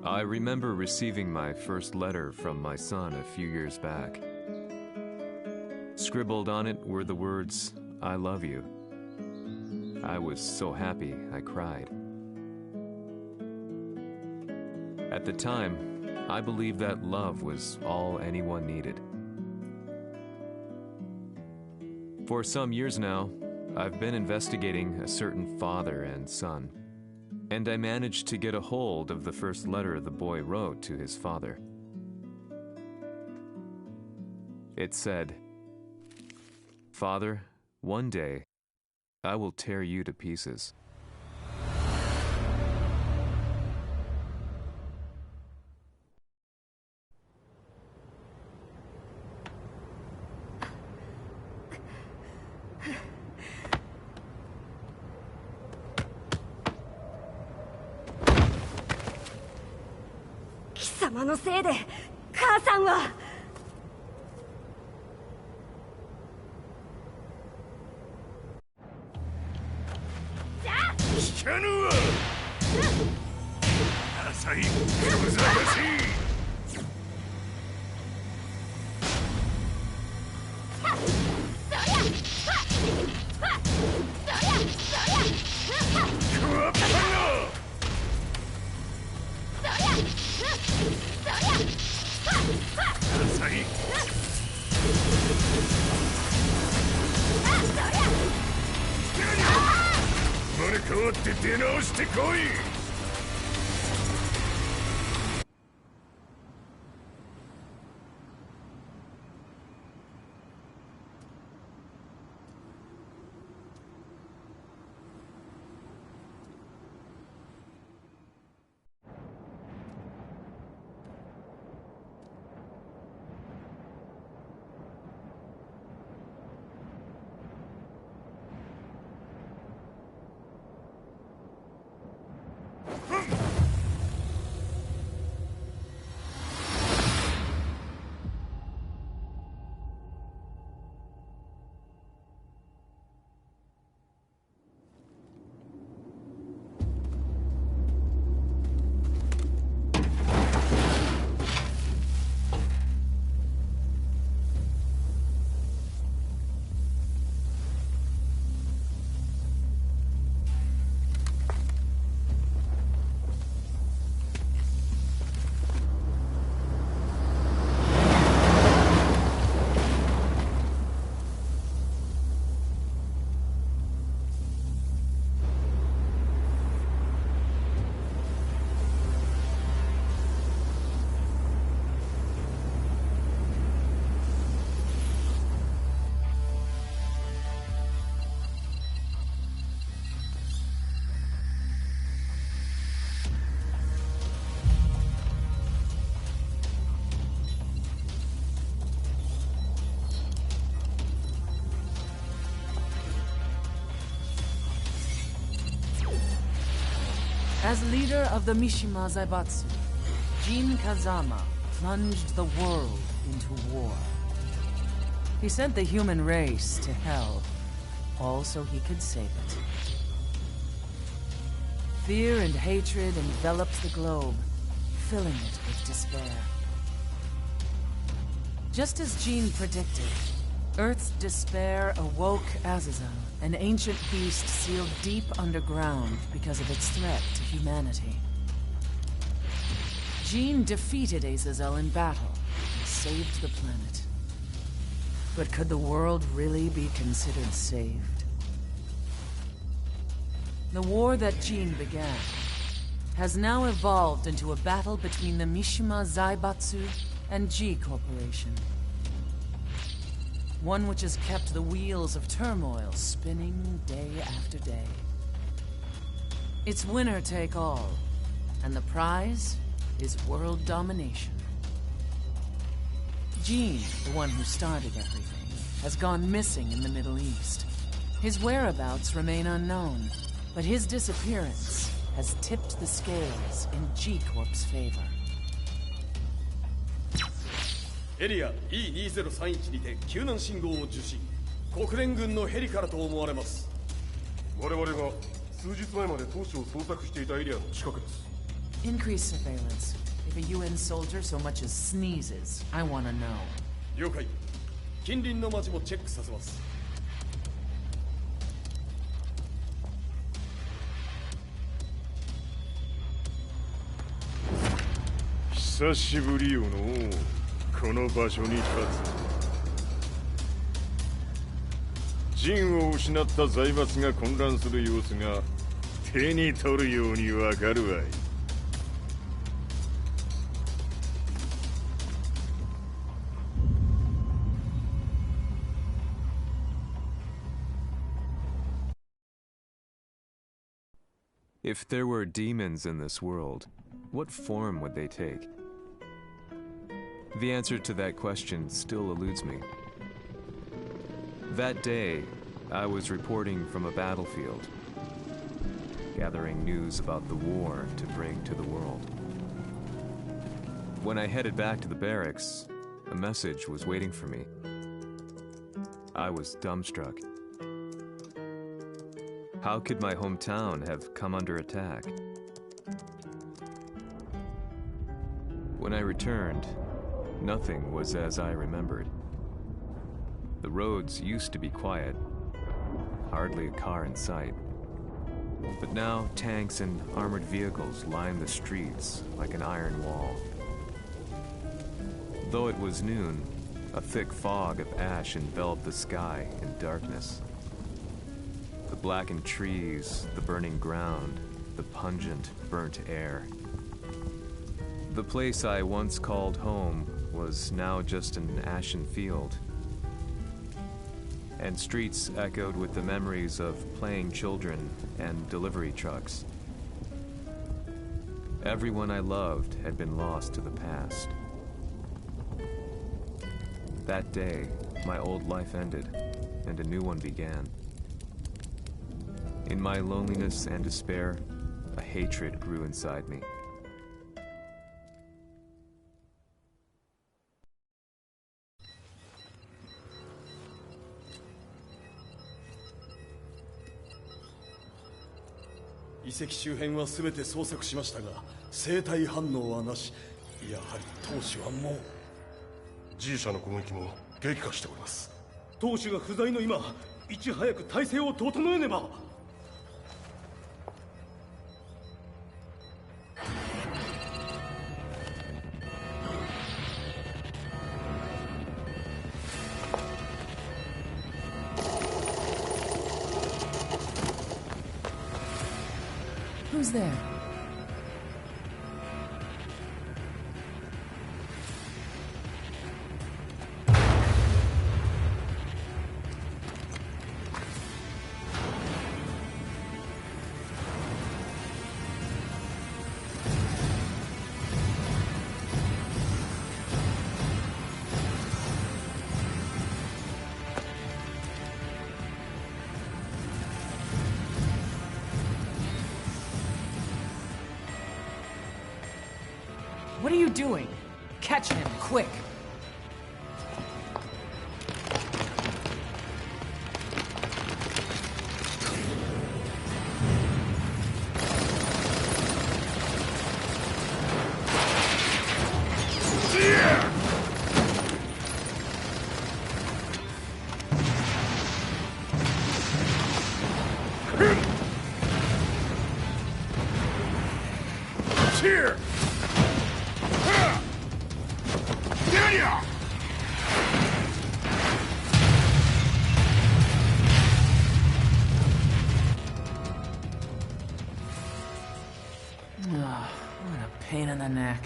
I remember receiving my first letter from my son a few years back. Scribbled on it were the words, "I love you." I was so happy I cried. At the time, I believed that love was all anyone needed. For some years now, I've been investigating a certain father and son, and I managed to get a hold of the first letter the boy wrote to his father. It said, "Father, one day, I will tear you to pieces." Kisamaのせいで、母さんは。聞かぬわ。浅い小ざかしい。クワッパン浅い。生まれ変わって出直してこい。As leader of the Mishima Zaibatsu, Jin Kazama plunged the world into war. He sent the human race to hell, all so he could save it. Fear and hatred enveloped the globe, filling it with despair. Just as Jin predicted, Earth's despair awoke Azazel, an ancient beast sealed deep underground because of its threat to humanity. Jin defeated Azazel in battle and saved the planet. But could the world really be considered saved? The war that Jin began has now evolved into a battle between the Mishima Zaibatsu and G Corporation. One which has kept the wheels of turmoil spinning day after day. It's winner take all, and the prize is world domination. Jin, the one who started everything, has gone missing in the Middle East. His whereabouts remain unknown, but his disappearance has tipped the scales in G-Corp's favor. エリア E2031 にて救難信号を受信。国連軍のヘリからと思われます。我々が数日前まで当初を捜索していたエリアの近くです。 Increase surveillance. If a UN soldier so much as sneezes, I want to know. 了解。近隣の町もチェックさせます。久しぶりよのこの場所に立つ。陣を失った財閥が混乱する様子が手に取るようにわかるわい。If there were demons in this world, what form would they take? The answer to that question still eludes me. That day, I was reporting from a battlefield, gathering news about the war to bring to the world. When I headed back to the barracks, a message was waiting for me. I was dumbstruck. How could my hometown have come under attack? When I returned, nothing was as I remembered. The roads used to be quiet, hardly a car in sight. But now tanks and armored vehicles line the streets like an iron wall. Though it was noon, a thick fog of ash enveloped the sky in darkness. The blackened trees, the burning ground, the pungent, burnt air. The place I once called home was now just an ashen field. And streets echoed with the memories of playing children and delivery trucks. Everyone I loved had been lost to the past. That day, my old life ended, and a new one began. In my loneliness and despair, a hatred grew inside me. The 遺跡周辺は全て捜索しましたが、生体反応はなし。やはり当主はもう。G 社の攻撃も激化しております。当主が不在の今、いち早く体制を整えねば。Who's there? What are you doing? Catch him, quick! Here! What a pain in the neck.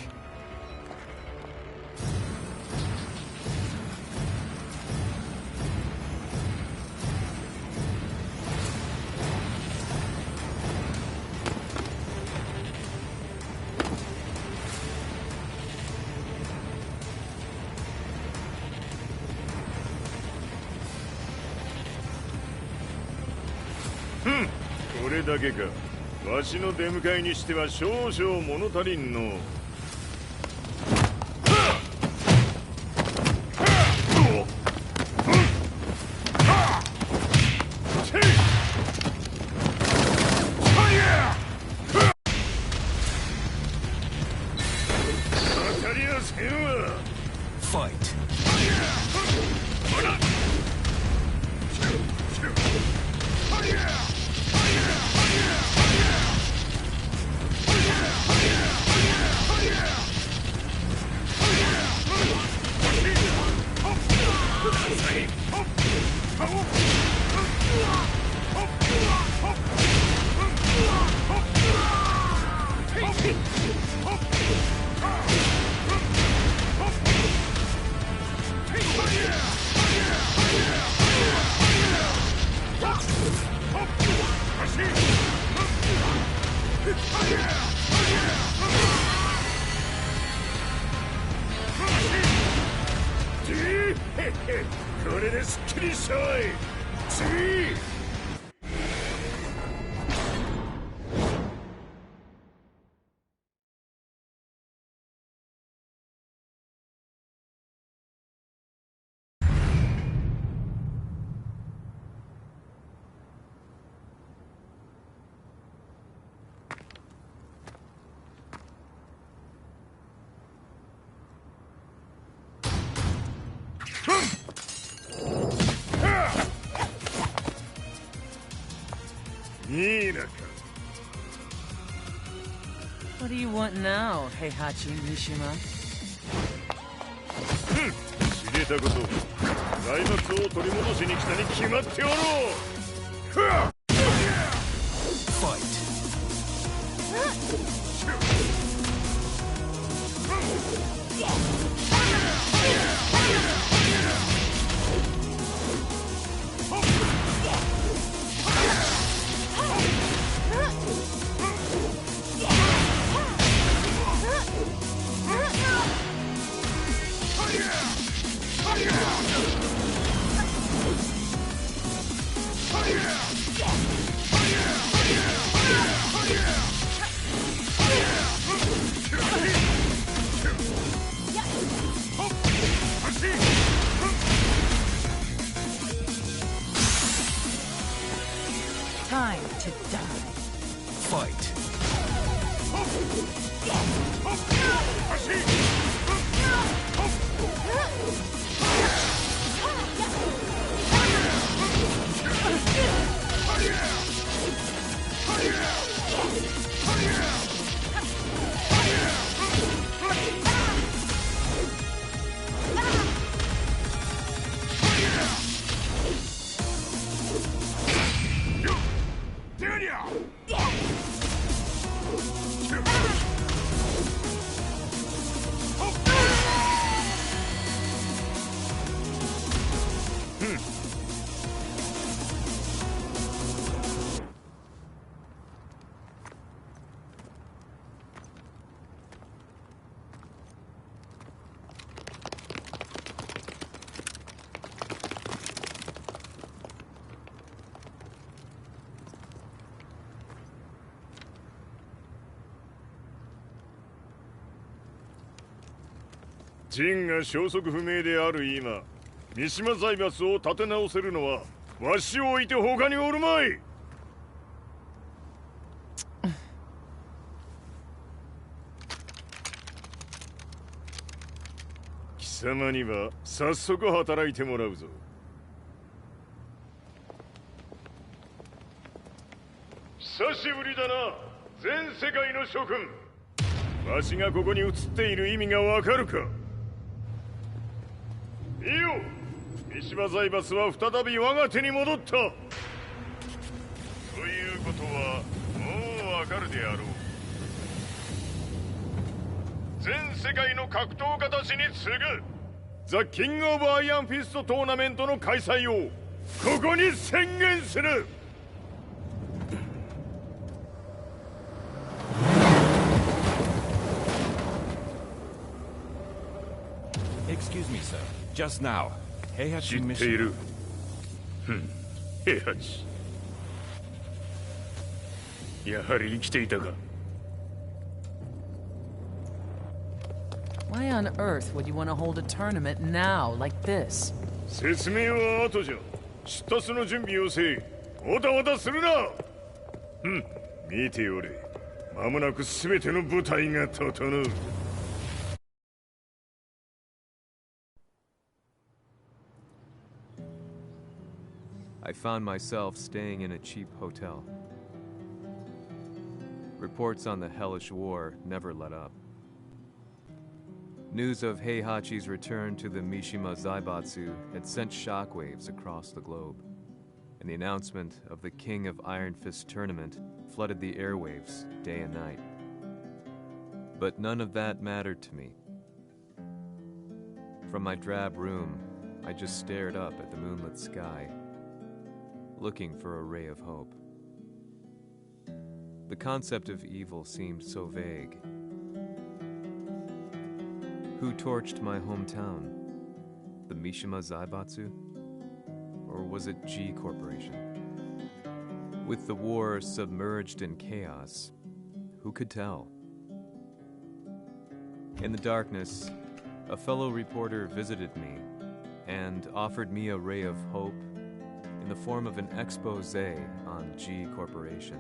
Hmm. これだけか。わしの出迎えにしては少々物足りんの。かりやせんわ。Fight.これですっきりしたわい。次。いいなか。What do you want now, Heihachi Mishima? 知れたこと。財閥を取り戻しに来たに決まっておろう。Fight. Time to die. Fight.陣が消息不明である今、三島財閥を立て直せるのはわしを置いて他におるまい。貴様には早速働いてもらうぞ。久しぶりだな、全世界の諸君。わしがここに映っている意味がわかるか。いいよ、三島財閥は再び我が手に戻った。ということはもうわかるであろう。全世界の格闘家たちに次ぐザ・キング・オブ・アイアンフィストトーナメントの開催をここに宣言する。Excuse me, sir. Just now, Heihachi 知ってい Mishima. る。平八。やはり生きていたか。Why on earth would you want to hold a tournament now, like this? 説明は後じゃ。出立の準備をせい。おたおたするな。見ておれ。間もなく全ての部隊が整う。I found myself staying in a cheap hotel. Reports on the hellish war never let up. News of Heihachi's return to the Mishima Zaibatsu had sent shockwaves across the globe, and the announcement of the King of Iron Fist tournament flooded the airwaves day and night. But none of that mattered to me. From my drab room, I just stared up at the moonlit sky, looking for a ray of hope. The concept of evil seemed so vague. Who torched my hometown? The Mishima Zaibatsu? Or was it G Corporation? With the war submerged in chaos, who could tell? In the darkness, a fellow reporter visited me and offered me a ray of hope in the form of an expose on G Corporation.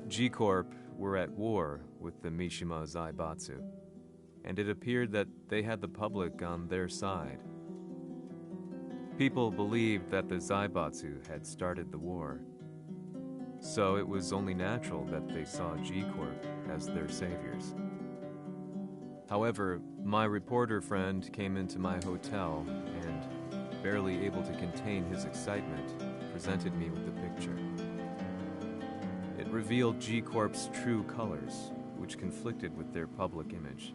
G Corp were at war with the Mishima Zaibatsu, and it appeared that they had the public on their side. People believed that the Zaibatsu had started the war, so it was only natural that they saw G Corp as their saviors. However, my reporter friend came into my hotel and, barely able to contain his excitement, presented me with the picture. It revealed G Corp's true colors, which conflicted with their public image.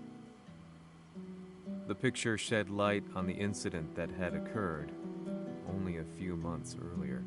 The picture shed light on the incident that had occurred only a few months earlier.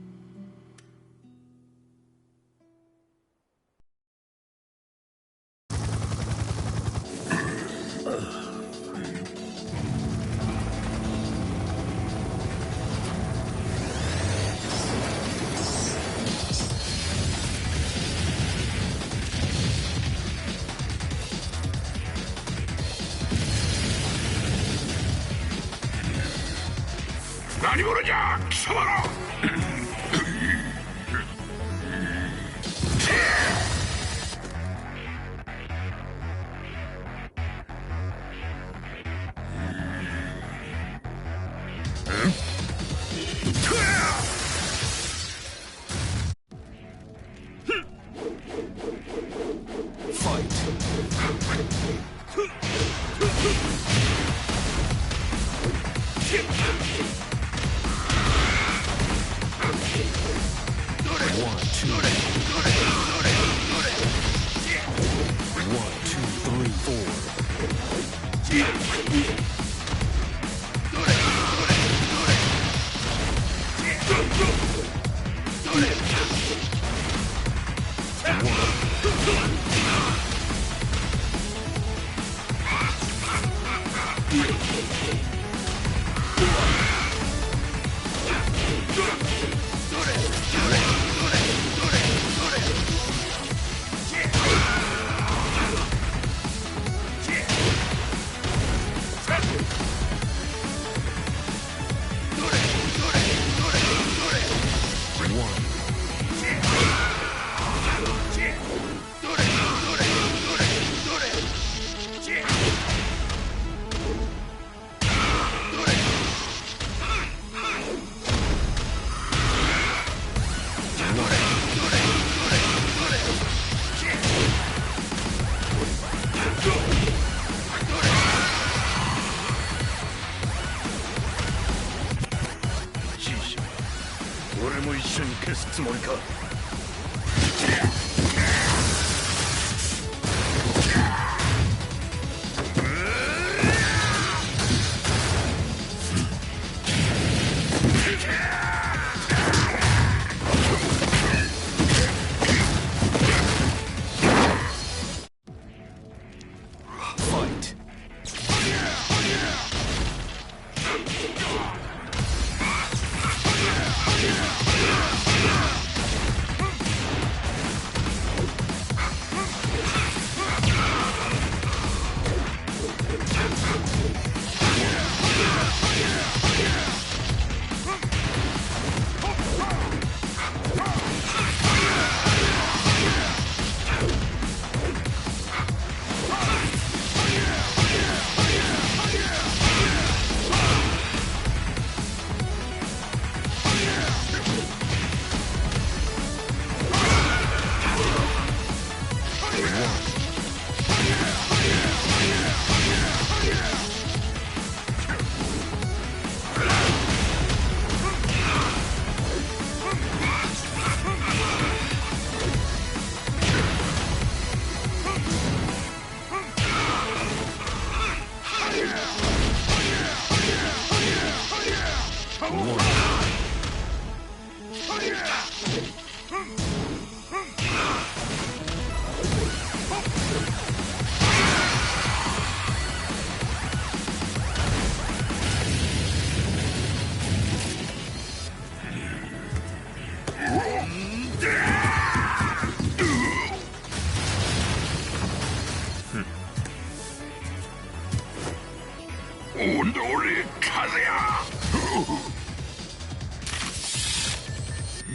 오늘의 카레야!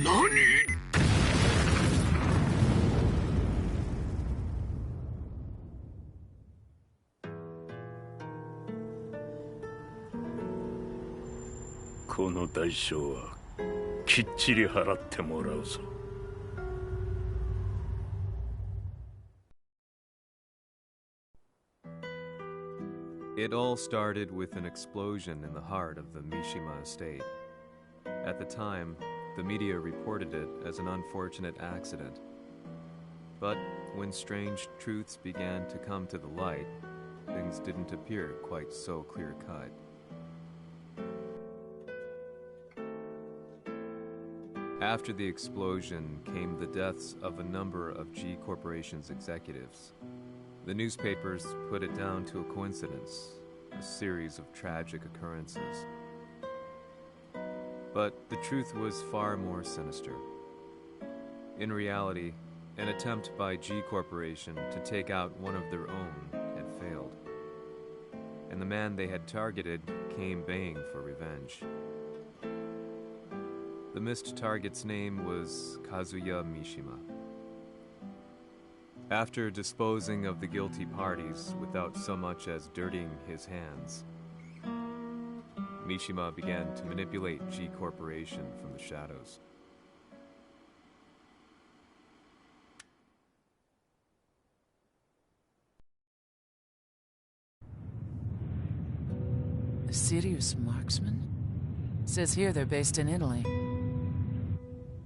나니? この代償はきっちり払ってもらうぞ。It all started with an explosion in the heart of the Mishima estate. At the time, the media reported it as an unfortunate accident. But when strange truths began to come to the light, things didn't appear quite so clear-cut. After the explosion came the deaths of a number of G Corporation's executives. The newspapers put it down to a coincidence, a series of tragic occurrences. But the truth was far more sinister. In reality, an attempt by G Corporation to take out one of their own had failed. And the man they had targeted came baying for revenge. The missed target's name was Kazuya Mishima. After disposing of the guilty parties without so much as dirtying his hands, Mishima began to manipulate G Corporation from the shadows. A serious marksman? It says here they're based in Italy.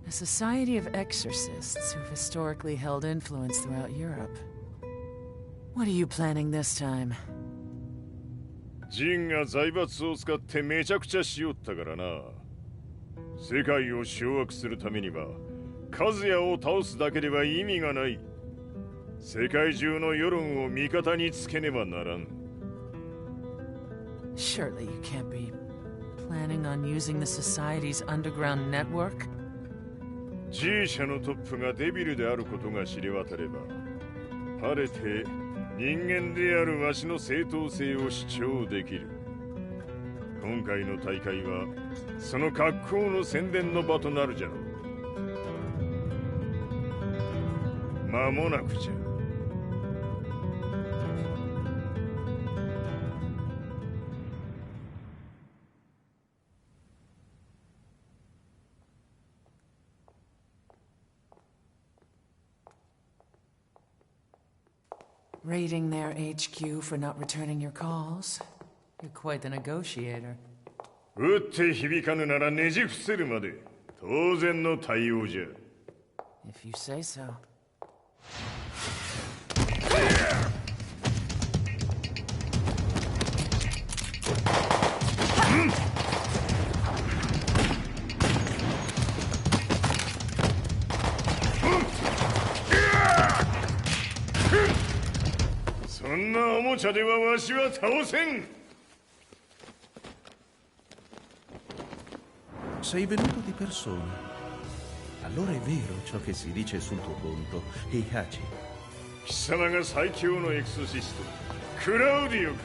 A society of exorcists who've historically held influence throughout Europe. What are you planning this time? ジンが財閥を使ってめちゃくちゃしよったからな。世界を掌握するためにはカズヤを倒すだけでは意味がない。世界中の世論を味方につけねばならん。Surely you can't be planning on using the society's underground network? G 社のトップがデビルであることが知れ渡れば、晴れて人間であるわしの正当性を主張できる。今回の大会はその格好の宣伝の場となるじゃろう。間もなくじゃ。Raiding their HQ for not returning your calls? You're quite the negotiator. 撃って響かぬならねじ伏せるまで当然の対応じゃ。If you say so. Sei venuto di persona. Allora è vero ciò che si dice sul tuo conto, Heihachi. 貴様が最強のエクソシスト、クラウディオか。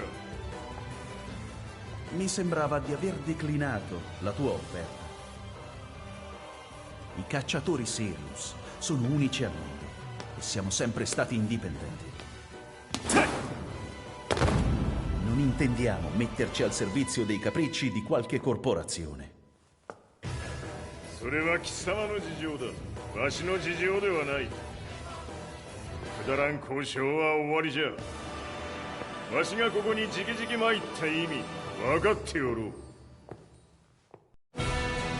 Mi sembrava di aver declinato la tua offerta. I cacciatori Sirius sono unici al mondo e siamo sempre stati indipendenti. Non intendiamo metterci al servizio dei capricci di qualche corporazione. それは貴様の事情だ。わしの事情ではない。くだらん交渉は終わりじゃ。わしがここに直々参った意味分かっておろう。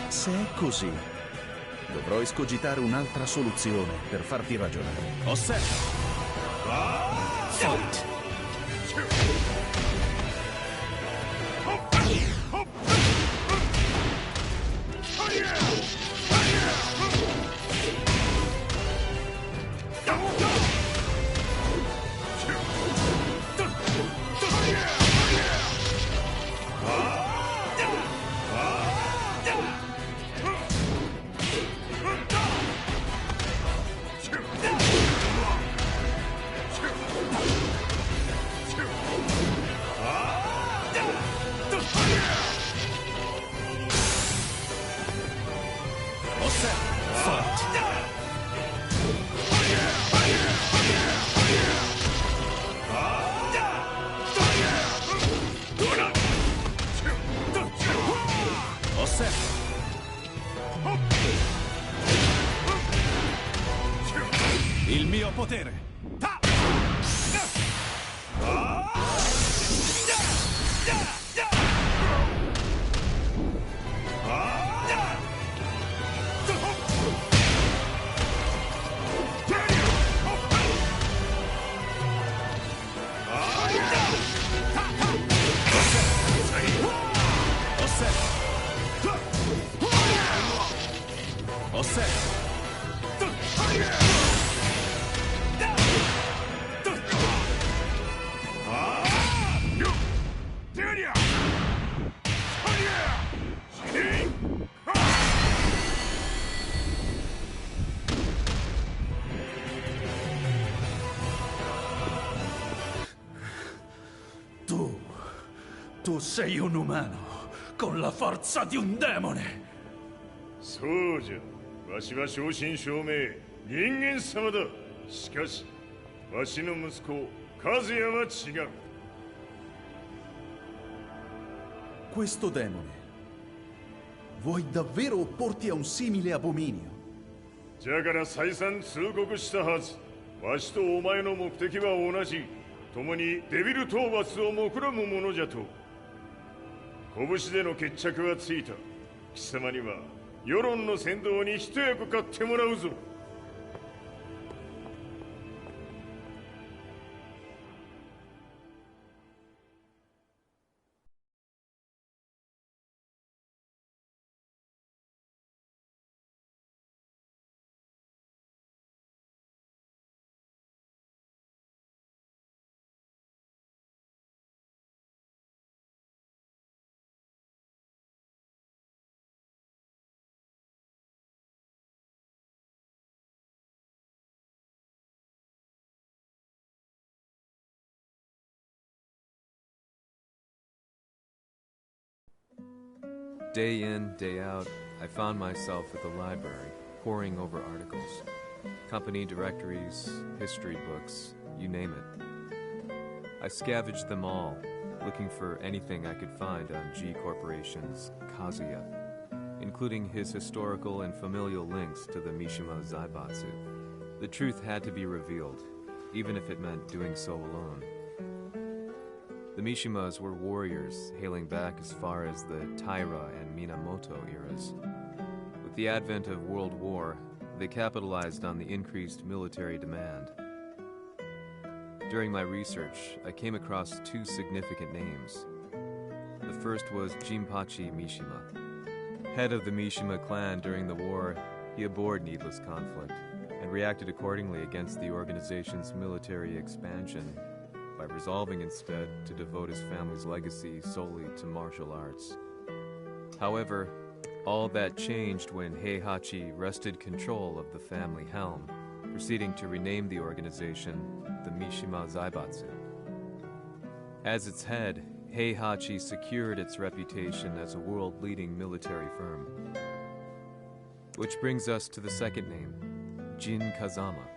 Se è così, dovrò escogitare un'altra soluzione per farti ragionare. Osserva! Fight! potere! Tu sei un umano, con la forza di un demone. そうじゃ。わしは正真正銘人間様だ。しかしわしの息子和也は違う。 Questo demone vuoi davvero opporti a un simile abominio? じゃから再三通告したはず。わしとお前の目的は同じ。共にデビル討伐を目論むものじゃと。拳での決着はついた。貴様には世論の先導に一役買ってもらうぞ。Day in, day out, I found myself at the library, poring over articles. Company directories, history books, you name it. I scavenged them all, looking for anything I could find on G Corporation's Kazuya, including his historical and familial links to the Mishima Zaibatsu. The truth had to be revealed, even if it meant doing so alone. The Mishimas were warriors hailing back as far as the Taira and Minamoto eras. With the advent of World War, they capitalized on the increased military demand. During my research, I came across two significant names. The first was Jinpachi Mishima. Head of the Mishima clan during the war, he abhorred needless conflict and reacted accordingly against the organization's military expansion by resolving instead to devote his family's legacy solely to martial arts. However, all that changed when Heihachi wrested control of the family helm, proceeding to rename the organization the Mishima Zaibatsu. As its head, Heihachi secured its reputation as a world-leading military firm. Which brings us to the second name, Jin Kazama.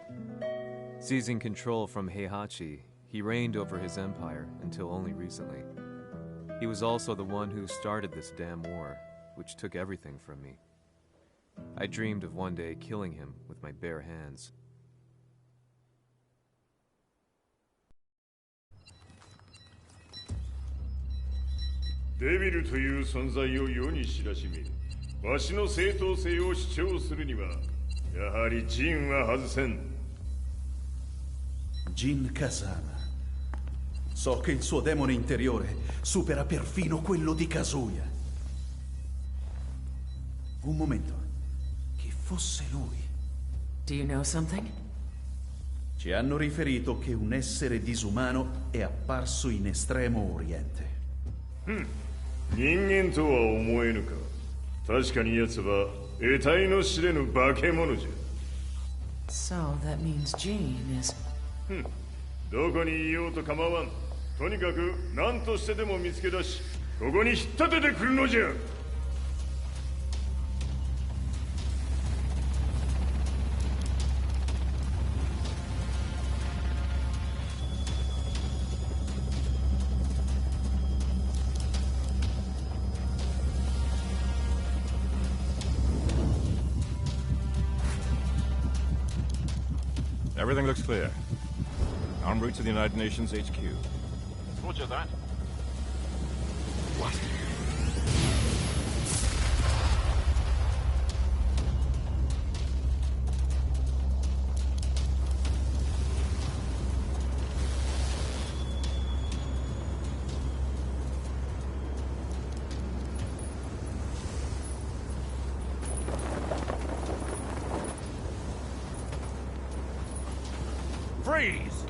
Seizing control from Heihachi, he reigned over his empire until only recently. He was also the one who started this damn war, which took everything from me. I dreamed of one day killing him with my bare hands. Devil という存在を世に知らしめ、わしの正当性を主張するには、やはりジンは外せん。 Jin Kazama. So che il suo demone interiore supera perfino quello di Kazuya. Un momento. Chi fosse lui? Do you know something? Ci hanno riferito che un essere disumano è apparso in Estremo Oriente. 人間とは思えぬか。確かに奴は得体の知れぬ化け物じゃ。 So that means Jean is... どこにいようと構わん。とにかく何としてでも見つけ出し、ここに引っ立ててくるのじゃ。Everything looks clear. En route to the United Nations HQ. Roger that. What? Freeze!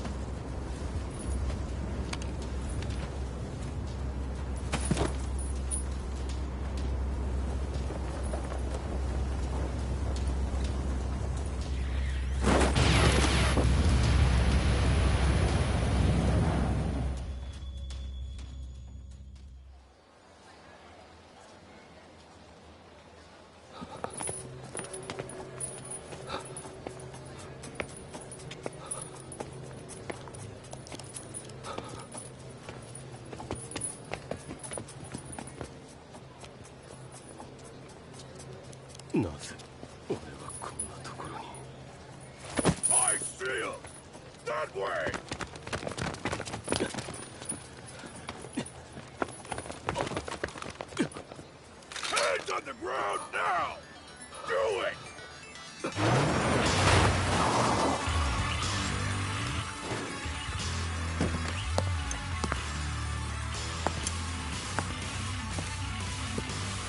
I see him! That way! Hands on the ground now! Do it!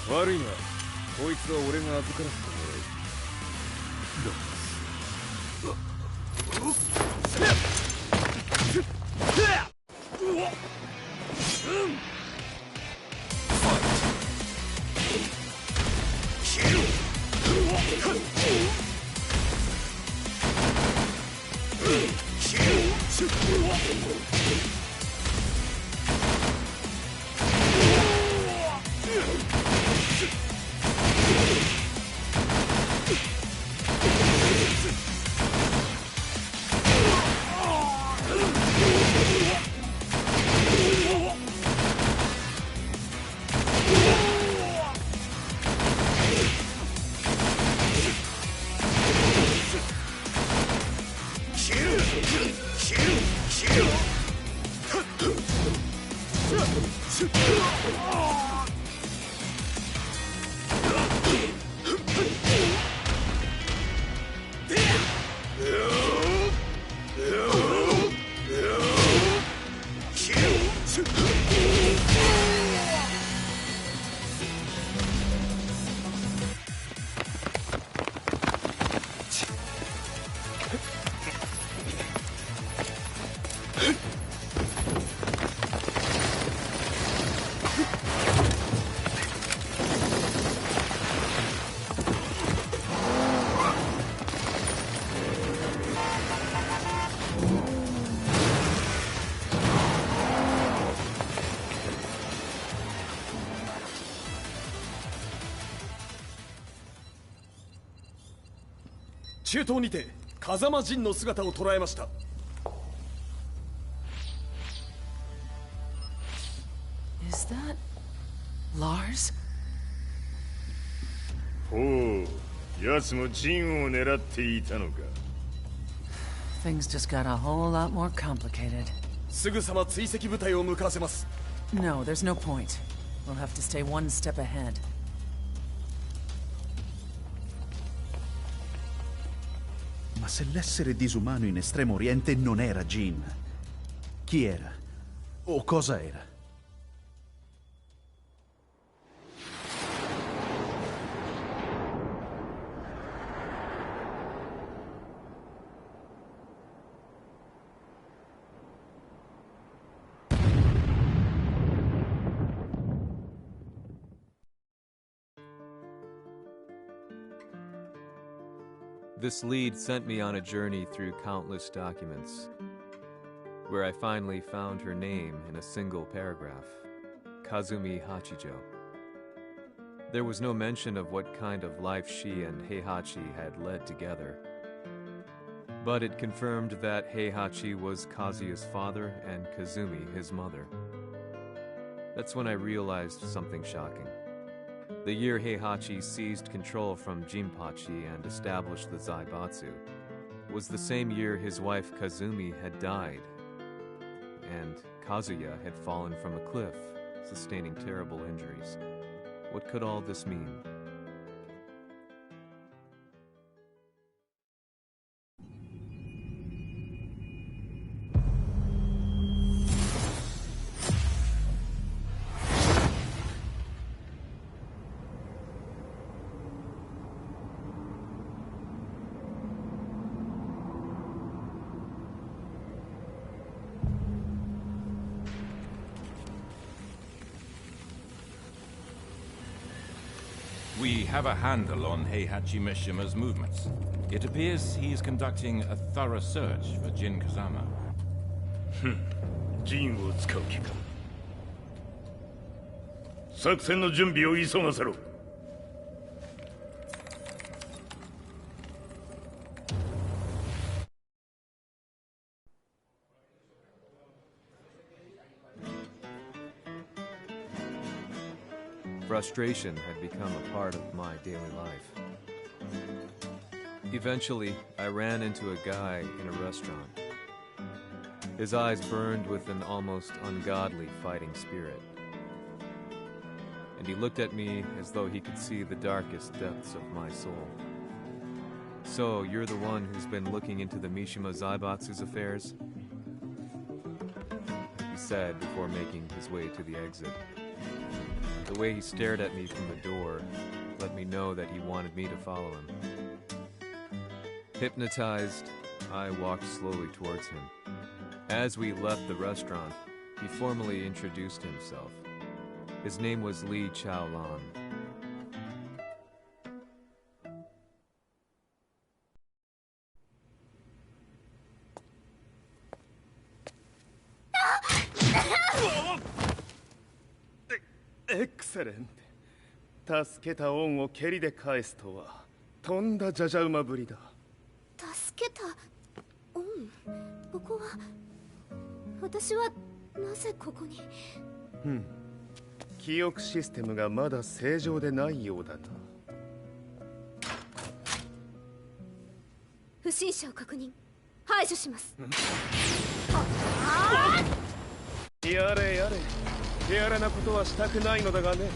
悪いな。こいつは俺が預からせてもらう。中東にて風間陣の姿を捉えました。Is that Lars? ほう、奴も陣を狙っていたのか。Things just got a whole lot more complicated. すぐさま追跡部隊を向かわせます。No, there's no point. We'll have to stay one step ahead. Ma se l'essere disumano in Estremo Oriente non era Jin, chi era? O cosa era? This lead sent me on a journey through countless documents, where I finally found her name in a single paragraph, Kazumi Hachijo. There was no mention of what kind of life she and Heihachi had led together, but it confirmed that Heihachi was Kazuya's father and Kazumi his mother. That's when I realized something shocking. The year Heihachi seized control from Jinpachi and established the Zaibatsu, was the same year his wife Kazumi had died, and Kazuya had fallen from a cliff, sustaining terrible injuries. What could all this mean? We have a handle on Heihachi Mishima's movements. It appears he is conducting a thorough search for Jin Kazama. ジンを使う気か。作戦の準備を急がせろ。Frustration had become a part of my daily life. Eventually, I ran into a guy in a restaurant. His eyes burned with an almost ungodly fighting spirit. And he looked at me as though he could see the darkest depths of my soul. So, you're the one who's been looking into the Mishima Zaibatsu's affairs? He said before making his way to the exit. The way he stared at me from the door let me know that he wanted me to follow him. Hypnotized, I walked slowly towards him. As we left the restaurant, he formally introduced himself. His name was Li Chaolan. Excellent. 助けた恩を蹴りで返すとはとんだじゃじゃ馬ぶりだ。助けた恩？ここは私はなぜここに？記憶システムがまだ正常でないようだな。不審者を確認。排除します。やれやれ。手荒なことはしたくないのだがね。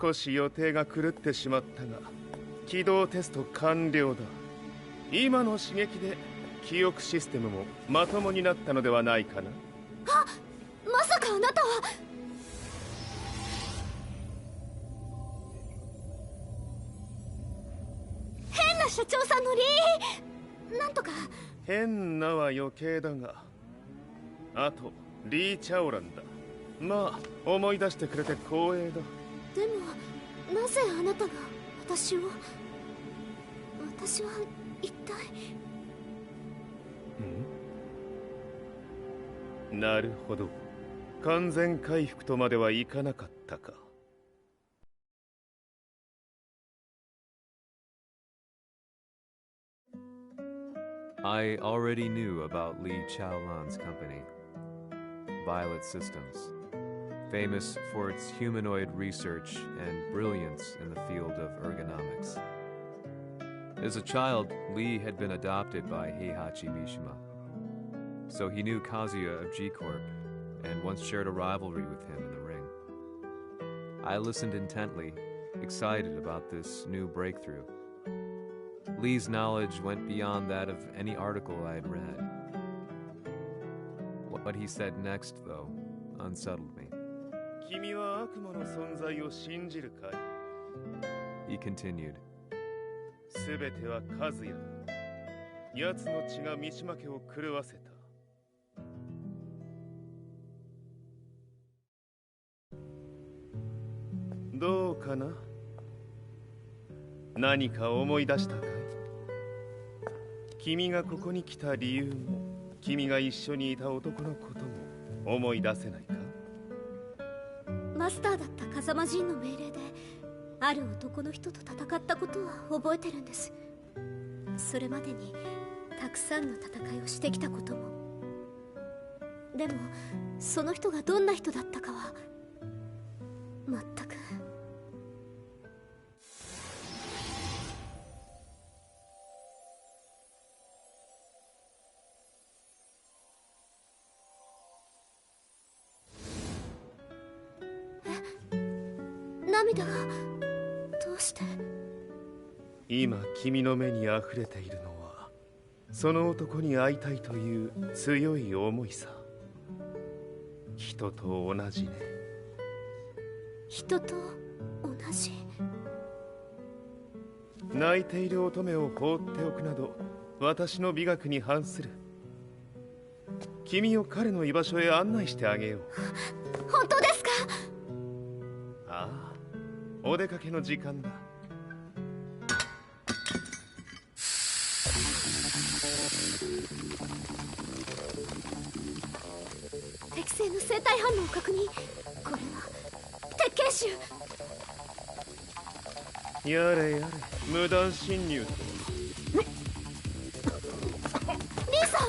少し予定が狂ってしまったが起動テスト完了だ。今の刺激で記憶システムもまともになったのではないかな。あ、まさかあなたは。変な社長さんのリー。なんとか変なは余計だが、あとリー・チャオランだ。まあ思い出してくれて光栄だ。でもなぜあなたが私は一体。なるほど、完全回復とまではいかなかったか。I already knew about Li Chaolan's company, Violet Systems, famous for its humanoid research and brilliance in the field of ergonomics. As a child, Li had been adopted by Heihachi Mishima, so he knew Kazuya of G-Corp and once shared a rivalry with him in the ring. I listened intently, excited about this new breakthrough. Lee's knowledge went beyond that of any article I had read. What he said next, though, unsettled me. 君は悪魔の存在を信じるかい? He continued. すべては和也だ。奴の血が三島家を狂わせた。どうかな？何か思い出したかい？君がここに来た理由も、君が一緒にいた男のことも思い出せないか？マスターだった風間陣の命令である男の人と戦ったことは覚えてるんです。それまでにたくさんの戦いをしてきたことも。でもその人がどんな人だったかは全く。涙がどうして？今君の目にあふれているのはその男に会いたいという強い思いさ。人と同じね。人と同じ？泣いている乙女を放っておくなど私の美学に反する。君を彼の居場所へ案内してあげよう。本当ですか？ああ、お出かけの時間だ。適正の生体反応を確認。これは鉄拳臭。やれやれ、無断侵入と。リーさん。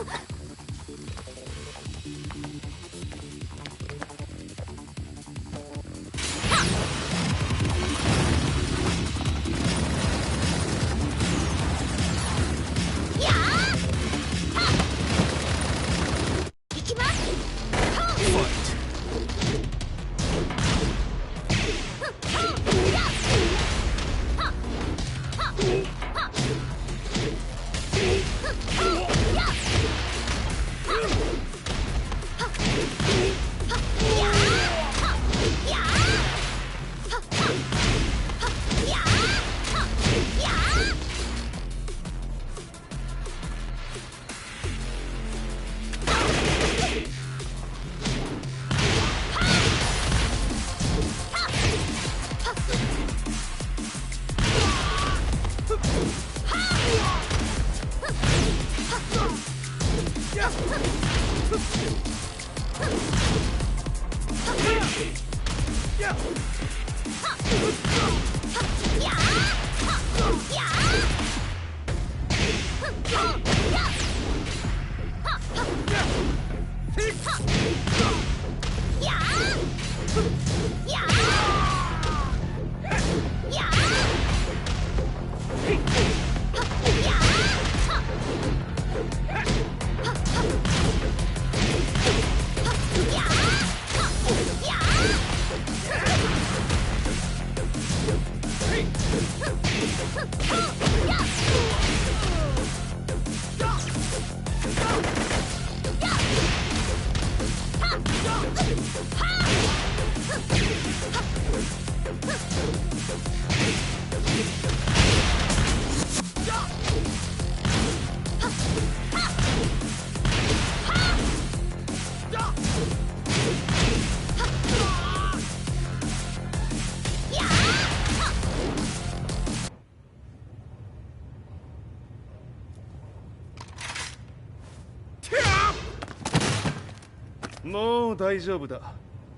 もう大丈夫だ。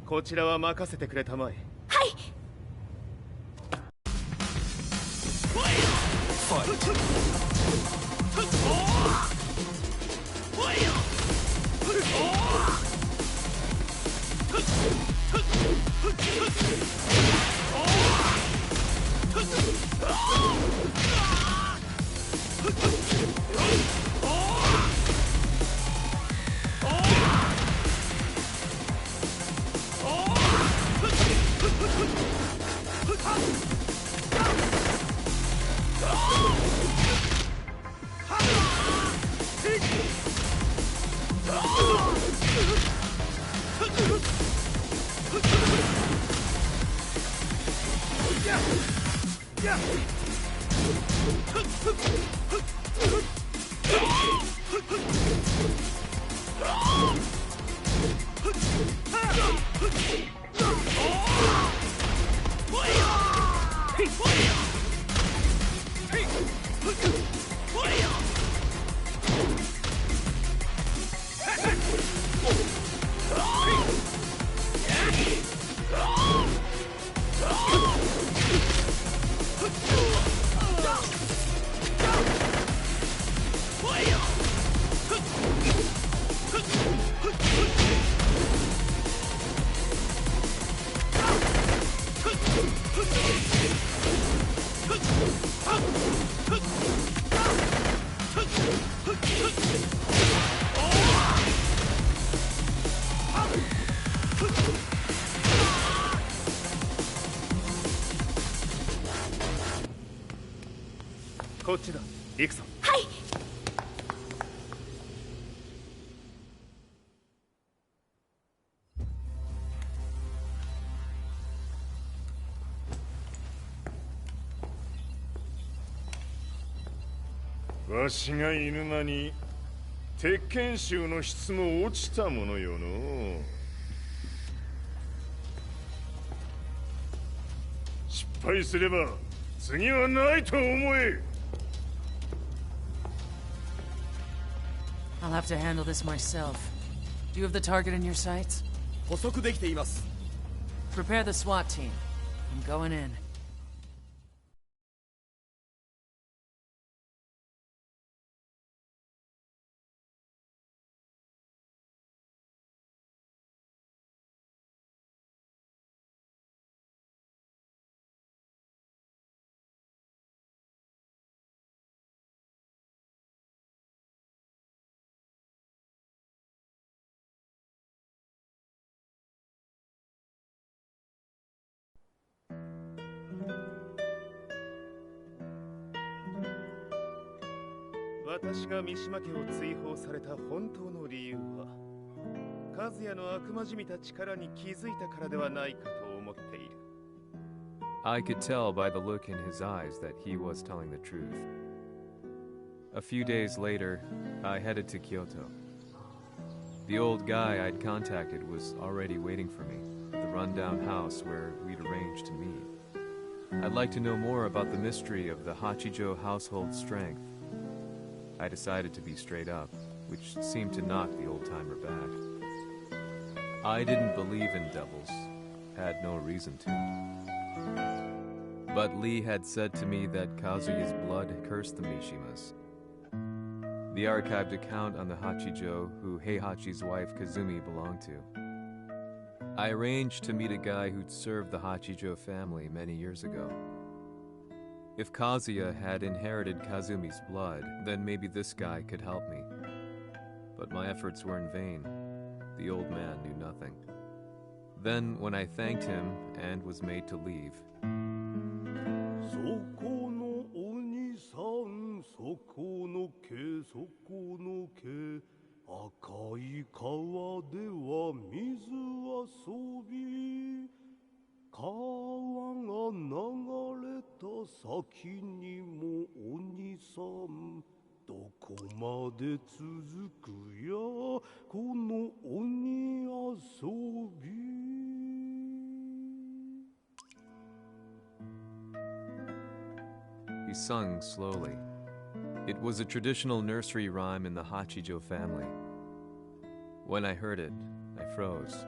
こちらは任せてくれたまえ。はい。こっちだ。行くぞ。はい。わしが犬間に鉄拳衆の質も落ちたものよの。失敗すれば次はないと思え。I'll have to handle this myself. Do you have the target in your sights? 捕捉できています。 Prepare the SWAT team. I'm going in. "私が三島家を追放された本当の理由は、和也の悪魔じみた力に気づいたからではないかと思っている。I could tell by the look in his eyes that he was telling the truth. A few days later, I headed to Kyoto. The old guy I'd contacted was already waiting for me at the rundown house where we'd arranged to meet. I'd like to know more about the mystery of the Hachijo household strength. I decided to be straight up, which seemed to knock the old-timer back. I didn't believe in devils, had no reason to. But Lee had said to me that Kazuya's blood cursed the Mishimas. The archived account on the Hachijo who Heihachi's wife Kazumi belonged to. I arranged to meet a guy who'd served the Hachijo family many years ago. If Kazuya had inherited Kazumi's blood, then maybe this guy could help me. But my efforts were in vain. The old man knew nothing. Then, when I thanked him and was made to leave, そこの鬼さん、そこの毛、そこの毛、赤い川では水遊び、川が流れた先にも鬼さん、どこまで続くやこの鬼遊び。he sung slowly. It was a traditional nursery rhyme in the Hachijo family. When I heard it, I froze.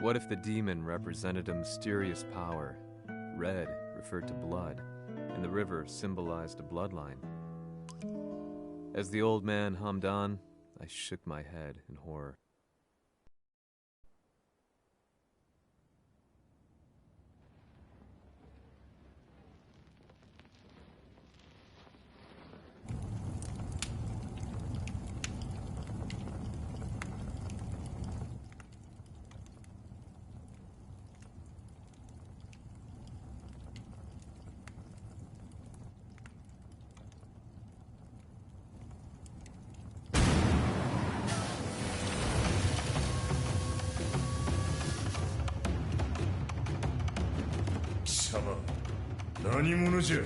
What if the demon represented a mysterious power? Red referred to blood, and the river symbolized a bloodline. As the old man hummed on, I shook my head in horror. Mishima, 何者じゃ。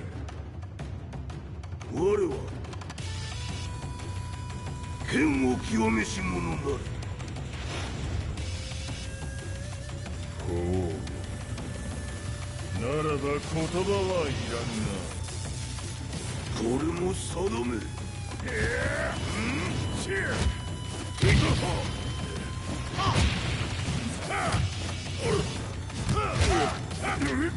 我は剣を極めし者なり。ほう。ならば言葉はいらんな。これも定め。何？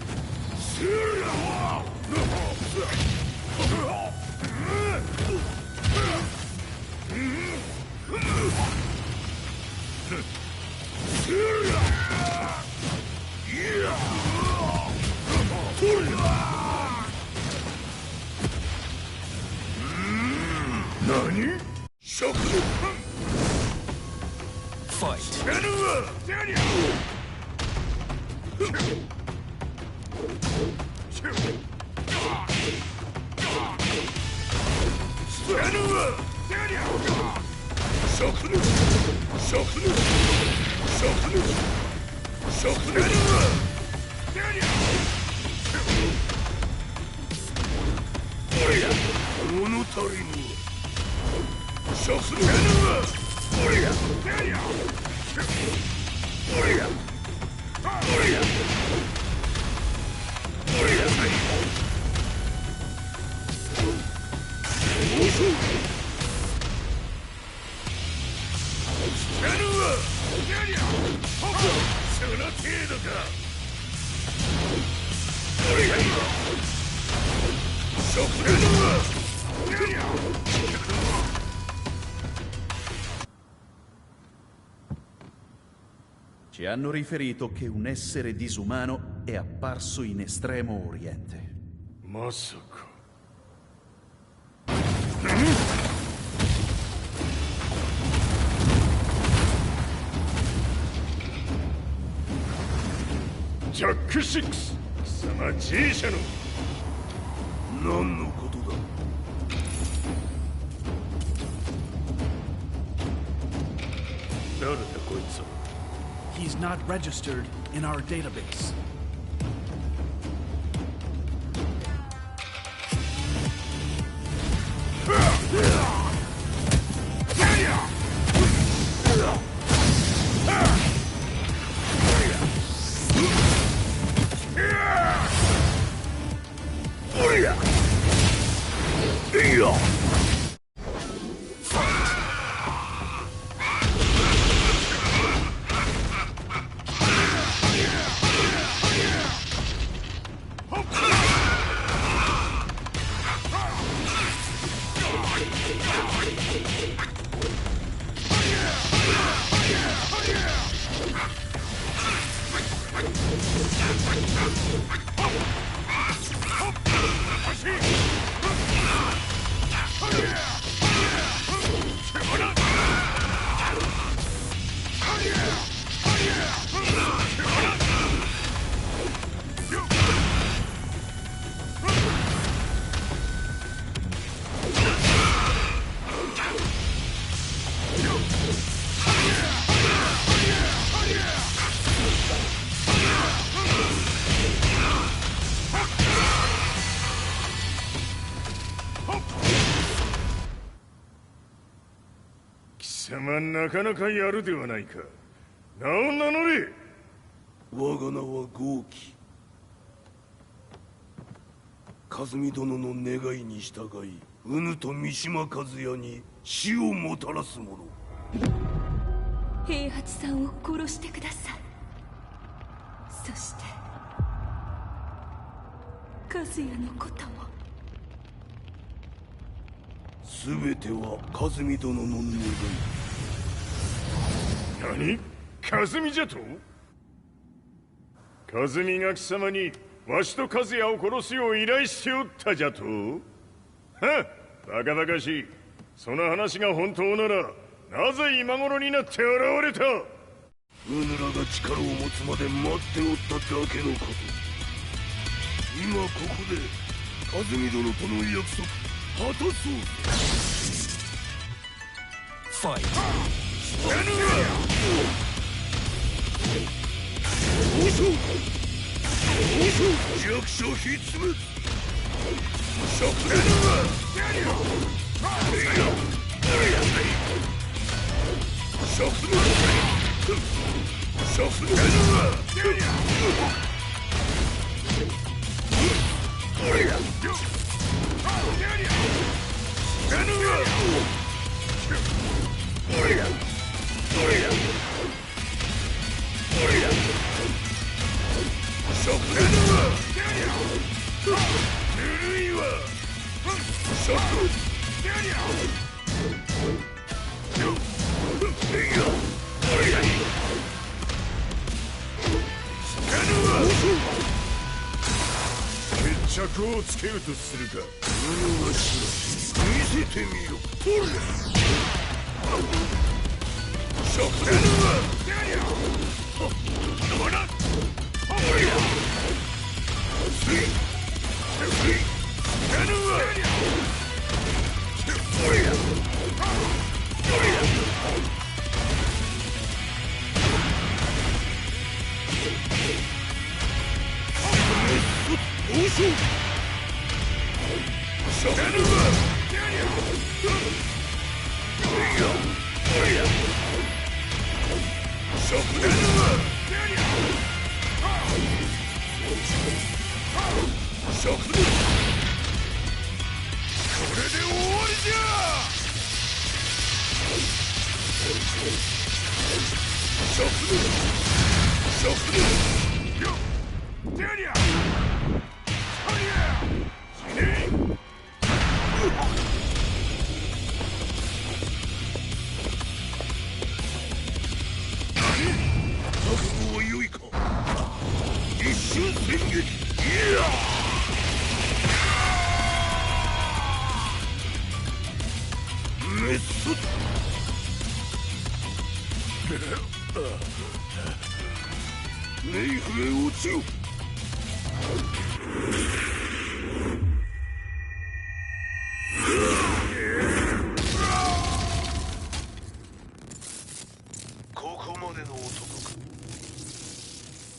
Ci hanno riferito che un essere disumano è apparso in Estremo Oriente. Masaka. Jack 6! 貴様 G 社の何のことだ。誰だこいつは。 He's not registered in our database.なかなかやるではないか。名を名乗れ。我が名は豪輝。和美殿の願いに従いうぬと三島和也に死をもたらす者。平八さんを殺してください。そして和也のことも。全ては和美殿の願い。何？和美じゃと？和美が貴様にわしと和也を殺すよう依頼しておったじゃと？はっ、バカバカしい。その話が本当ならなぜ今頃になって現れた？うぬらが力を持つまで待っておっただけのこと。今ここで和美殿との約束果たそう。ファイト。弱者必滅。決着をつけるとするか。見せてみよ。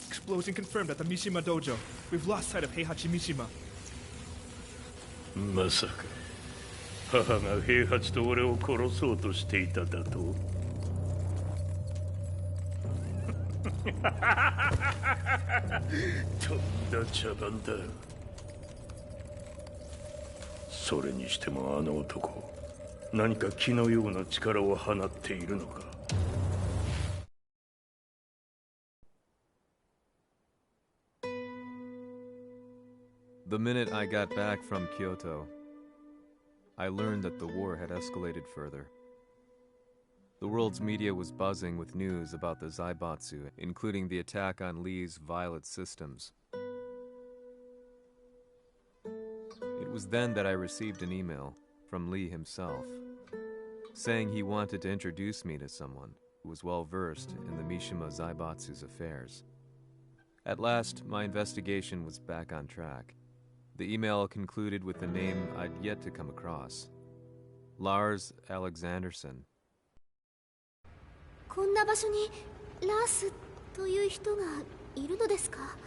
Explosion confirmed at the Mishima dojo. We've lost sight of Heihachi Mishima. まさか母が平八と俺を殺そうとしていただと？とんだ茶番だ。それにしてもあの男、何か気のような力を放っているのか。The minute I got back from Kyoto, I learned that the war had escalated further. The world's media was buzzing with news about the Zaibatsu, including the attack on Lee's violet systems. It was then that I received an email from Lee himself, saying he wanted to introduce me to someone who was well versed in the Mishima Zaibatsu's affairs. At last, my investigation was back on track. The email concluded with a name I'd yet to come across. Lars Alexanderson. こんな場所にラースという人がいるのですか？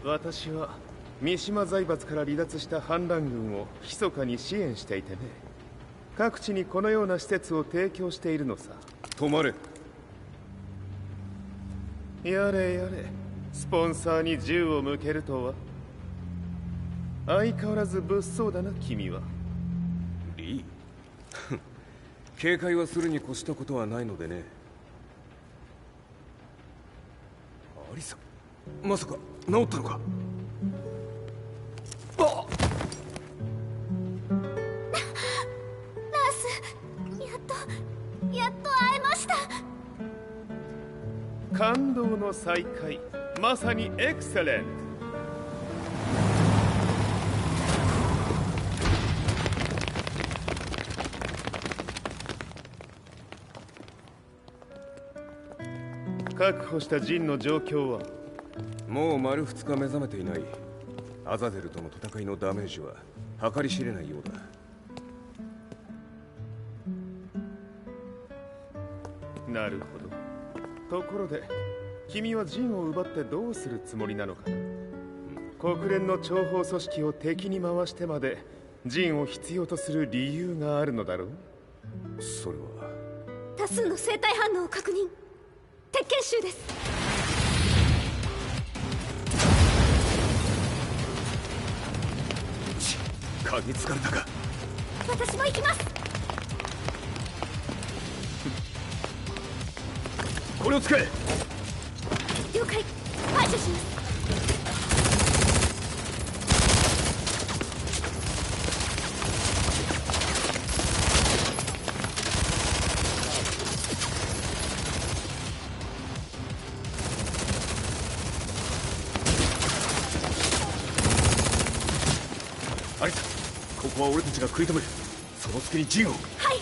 私は三島財閥から離脱した反乱軍を密かに支援していてね。各地にこのような施設を提供しているのさ。止まれ。やれやれ、スポンサーに銃を向けるとは。相変わらず物騒だな君は。リー警戒はするに越したことはないのでね。アリサ、まさか治ったのか？あっ！ナース、やっと会えました。感動の再会、まさにエクセレント。確保したジンの状況は？もう丸2日目覚めていない。アザゼルとの戦いのダメージは計り知れないようだ。なるほど。ところで君はジンを奪ってどうするつもりなのかな？国連の諜報組織を敵に回してまでジンを必要とする理由があるのだろう？それは多数の生体反応を確認。鉄拳衆です。嗅ぎつかれたか。私も行きます。これを使え。了解。排除します。アリサ、ここは俺たちが食い止める。その隙にジンを。はい。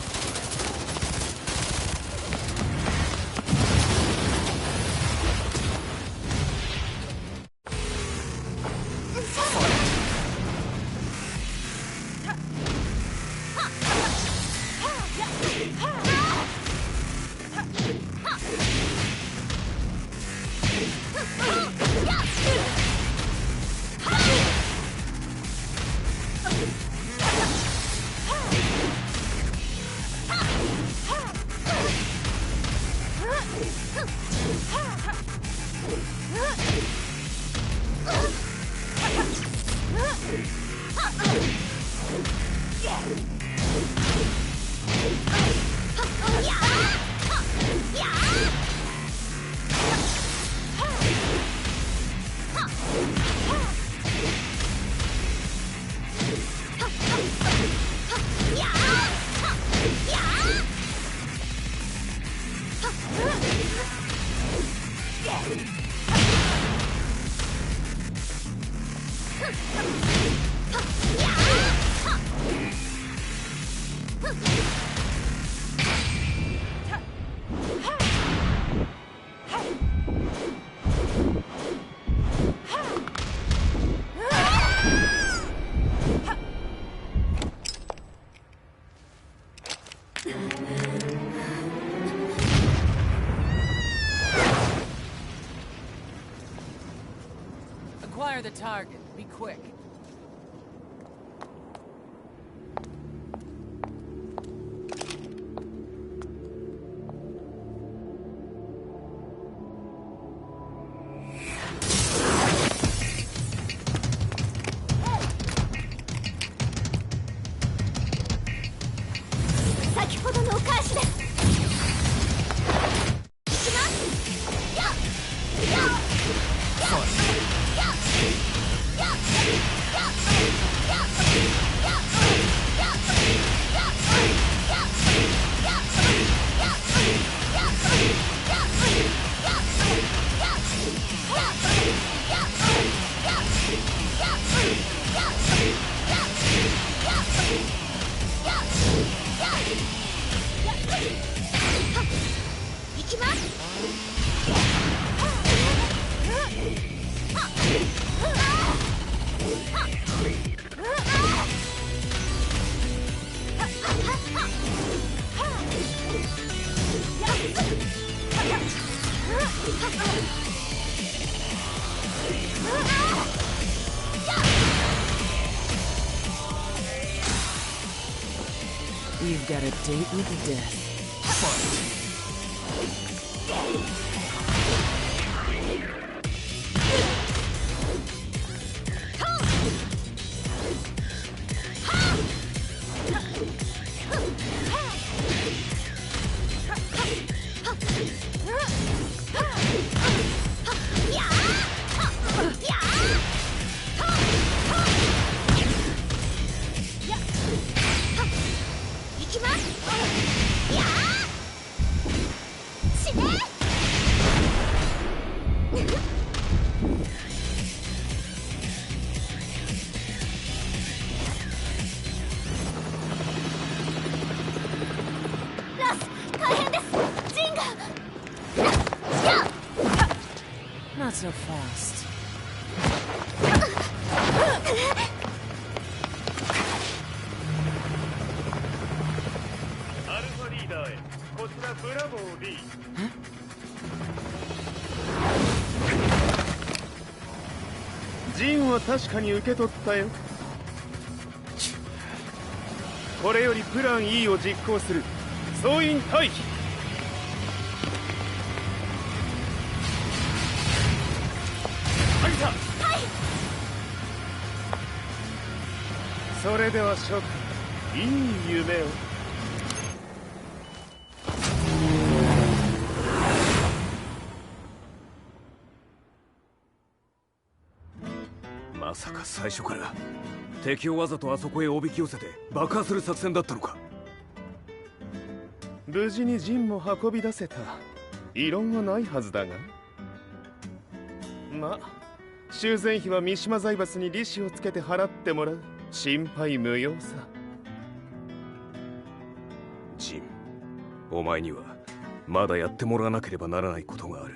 Acquire the target. Be quick. You've got a date with death. Yeah! so fast. アルファリーダーへ、こちらブラボー D。ジンは確かに受け取ったよ。これよりプラン E を実行する。総員退避。アリサ。はい。それでは諸君、いい夢を。まさか最初から敵をわざとあそこへおびき寄せて爆破する作戦だったのか。無事にジンも運び出せた。異論はないはずだが。ま、修繕費は三島財閥に利子をつけて払ってもらう。心配無用さ。ジン、お前にはまだやってもらわなければならないことがある。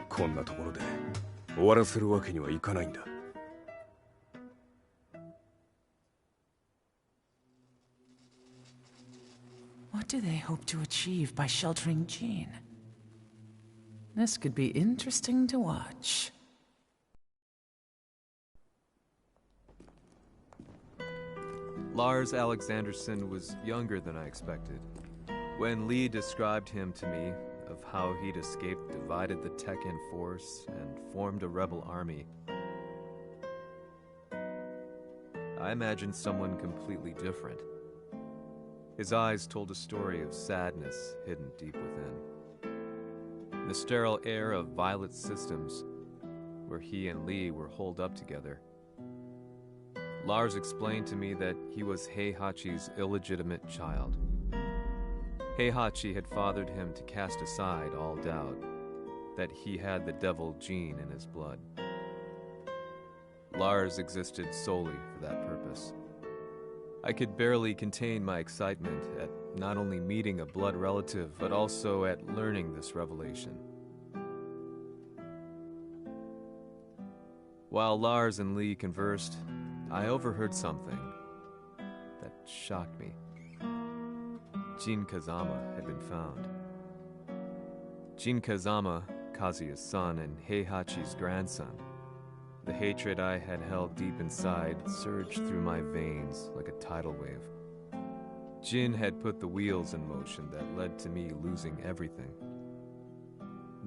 こんなところで終わらせるわけにはいかないんだ。What do they hope to achieve by sheltering Jean? This could be interesting to watch. Lars Alexanderson was younger than I expected. When Lee described him to me, of how he'd escaped, divided the Tekken force, and formed a rebel army, I imagined someone completely different. His eyes told a story of sadness hidden deep within. The sterile air of Violet's systems, where he and Lee were holed up together. Lars explained to me that he was Heihachi's illegitimate child. Heihachi had fathered him to cast aside all doubt that he had the devil gene in his blood. Lars existed solely for that purpose. I could barely contain my excitement at not only meeting a blood relative, but also at learning this revelation. While Lars and Lee conversed, I overheard something that shocked me. Jin Kazama had been found. Jin Kazama, Kazuya's son and Heihachi's grandson. The hatred I had held deep inside surged through my veins like a tidal wave. Jin had put the wheels in motion that led to me losing everything.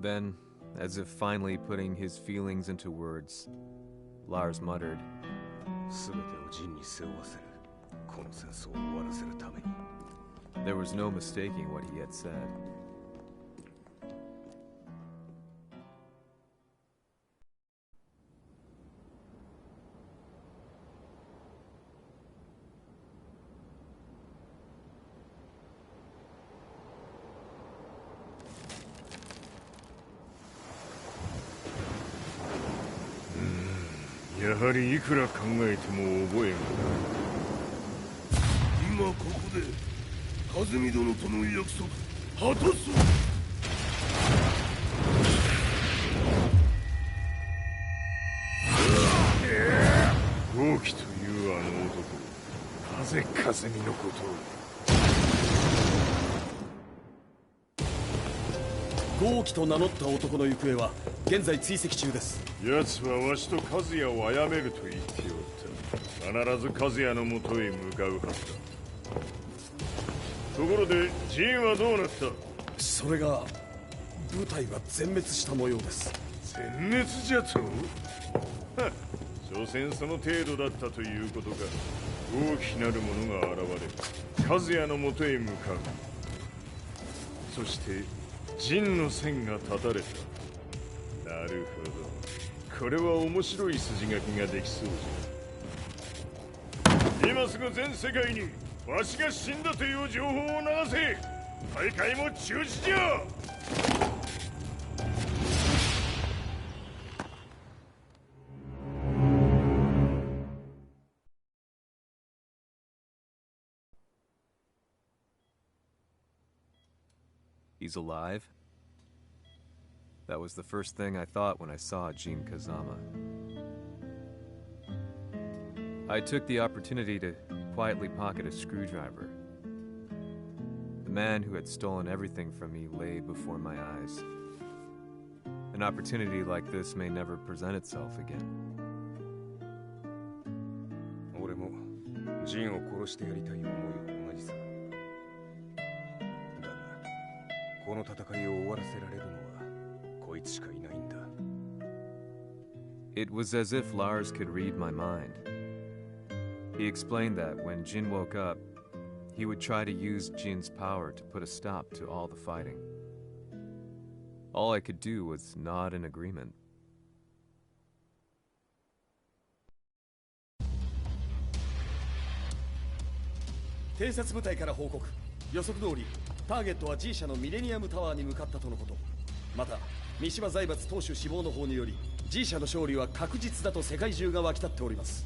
Then, as if finally putting his feelings into words, Lars muttered, There was no mistaking what he had said. Hmm, やはりいくら考えても覚えがない。今ここで和美殿との約束果たそう。豪輝というあの男、なぜ風見のことを。豪輝と名乗った男の行方は現在追跡中です。奴はわしと和也を殺めると言っておった。必ず和也のもとへ向かうはずだ。ところでジンはどうなった？それが部隊は全滅した模様です。全滅じゃと？はっ、所詮その程度だったということか。大きなる者が現れ和也のもとへ向かう。そしてジンの線が断たれた。なるほど、これは面白い筋書きができそうじゃ。今すぐ全世界にわしが死んだという情報を流せ。大会も中止じゃ。He's alive? That was the first thing I thought when I saw Jin Kazama. I took the opportunity to quietly pocket a screwdriver. The man who had stolen everything from me lay before my eyes. An opportunity like this may never present itself again. 俺もジンを殺してやりたい思いは同じさ。だが、この戦いを終わらせられるのはこいつしかいないんだ。It was as if Lars could read my mind. He explained that when Jin woke up, he would try to use Jin's power to put a stop to all the fighting. All I could do was nod in agreement. 偵察部隊から報告。予測通り、ターゲットは G 社のミレニアムタワーに向かったとのこと。また、三島財閥当主死亡の方により、G 社の勝利は確実だと世界中が沸き立っております。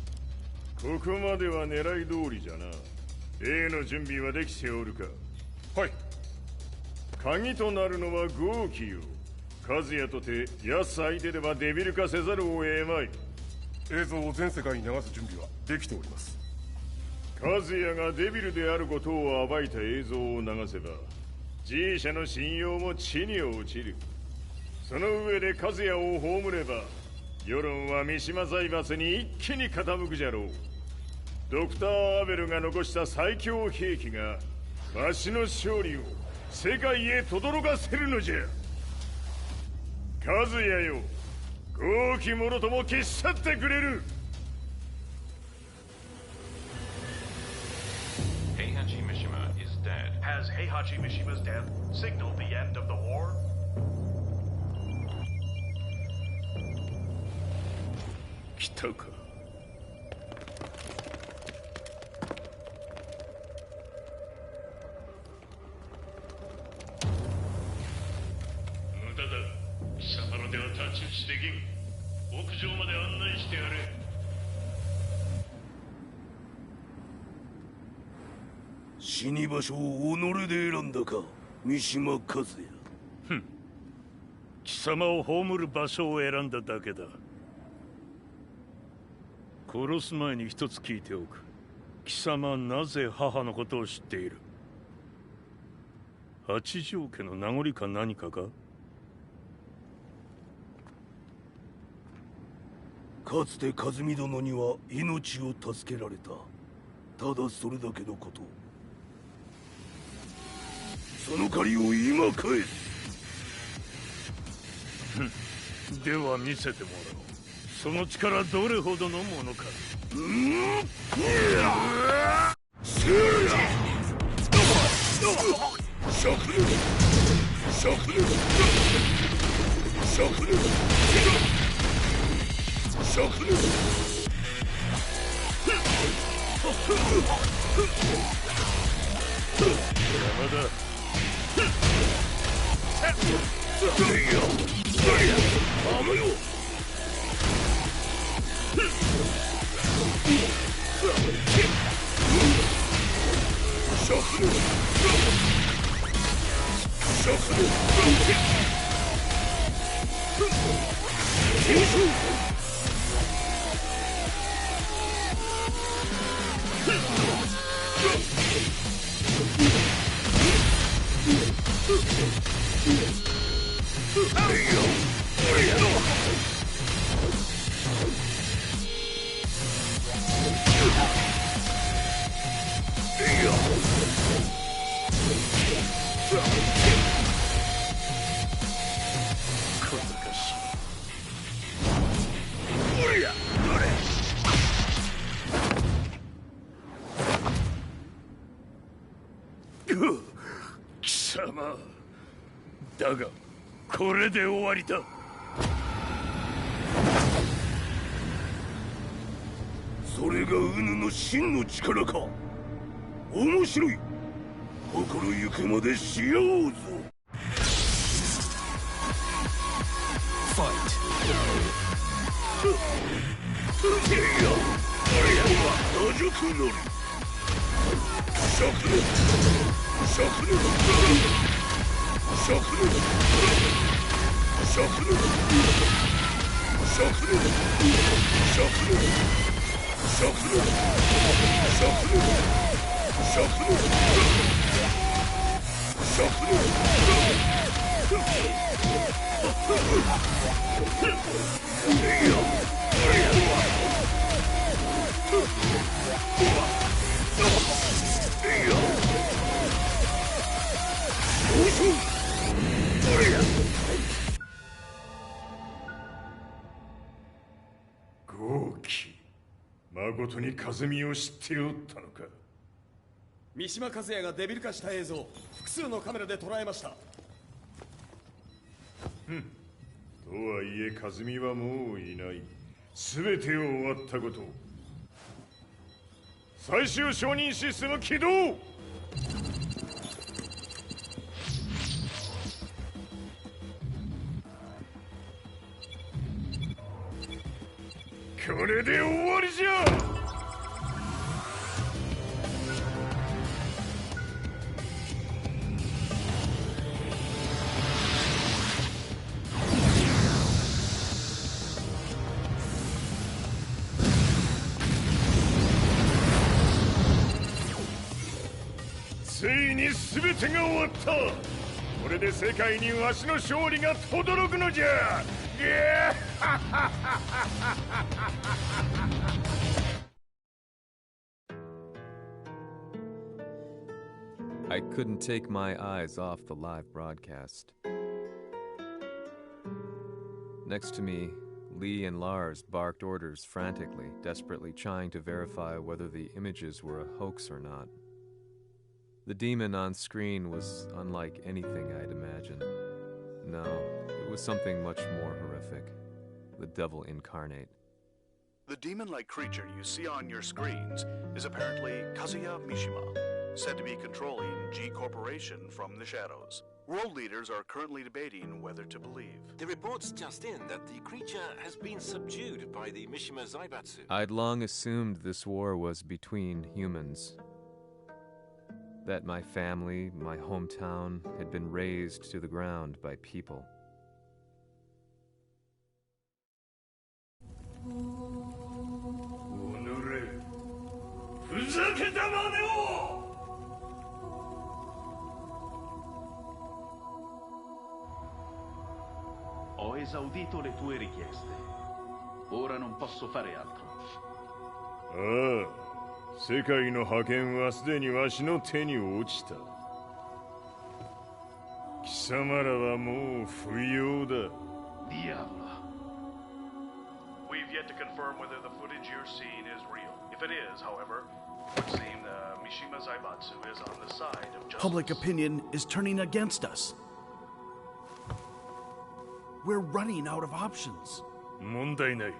ここまでは狙い通りじゃな。例の準備はできておるか。はい。鍵となるのは豪気よ。和也とて奴相手ではデビル化せざるを得まい。映像を全世界に流す準備はできております。和也がデビルであることを暴いた映像を流せば G 社の信用も地に落ちる。その上で和也を葬れば世論は三島財閥に一気に傾くじゃろう。ドクター・アベルが残した最強兵器がわしの勝利を世界へ轟かせるのじゃ。和也よ、豪気者とも消し去ってくれる。Heihachi Mishima is dead. Has Heihachi Mishima's death signaled the end of the war? 来たか。無駄だ。貴様のでは太刀打ちできん。屋上まで案内してやれ。死に場所を己で選んだか、三島和也。ふん。貴様を葬る場所を選んだだけだ。殺す前に一つ聞いておく。貴様はなぜ母のことを知っている？八条家の名残か何かか？かつて和美殿には命を助けられた。ただそれだけのこと。その借りを今返す。では見せてもらおう。その力どれほどのものか。貴様だがこれで終わりだ。それがウヌの真の力か。面白い。心ゆくまでしようぞ。ファイト。打熟のり。灼熱。灼熱。灼熱。灼豪気、まことに風見を知っておったのか。三島和也がデビル化した映像、複数のカメラで捉えました。とはいえ風見はもういない。全てを終わったこと。最終承認システム起動。これで終わりじゃ。ついに全てが終わった。これで世界にわしの勝利が轟くのじゃ。I couldn't take my eyes off the live broadcast. Next to me, Lee and Lars barked orders frantically, desperately trying to verify whether the images were a hoax or not. The demon on screen was unlike anything I'd imagined. No, it was something much more horrific. The devil incarnate. The demon-like creature you see on your screens is apparently Kazuya Mishima, said to be controlling G Corporation from the shadows. World leaders are currently debating whether to believe. The reports just in that the creature has been subdued by the Mishima Zaibatsu. I'd long assumed this war was between humans. That my family, my hometown, had been razed to the ground by people. Ho esaudito le tue richieste. Ora non posso fare altro. 世界の覇権はすでにわしの手に落ちた。貴様らはもう不要だ。Diavolo. We've yet to confirm whether the footage you're seeing is real. If it is, however, it would seem the Mishima Zaibatsu is on the side of justice. Public opinion is turning against us. We're running out of options. 問題ない。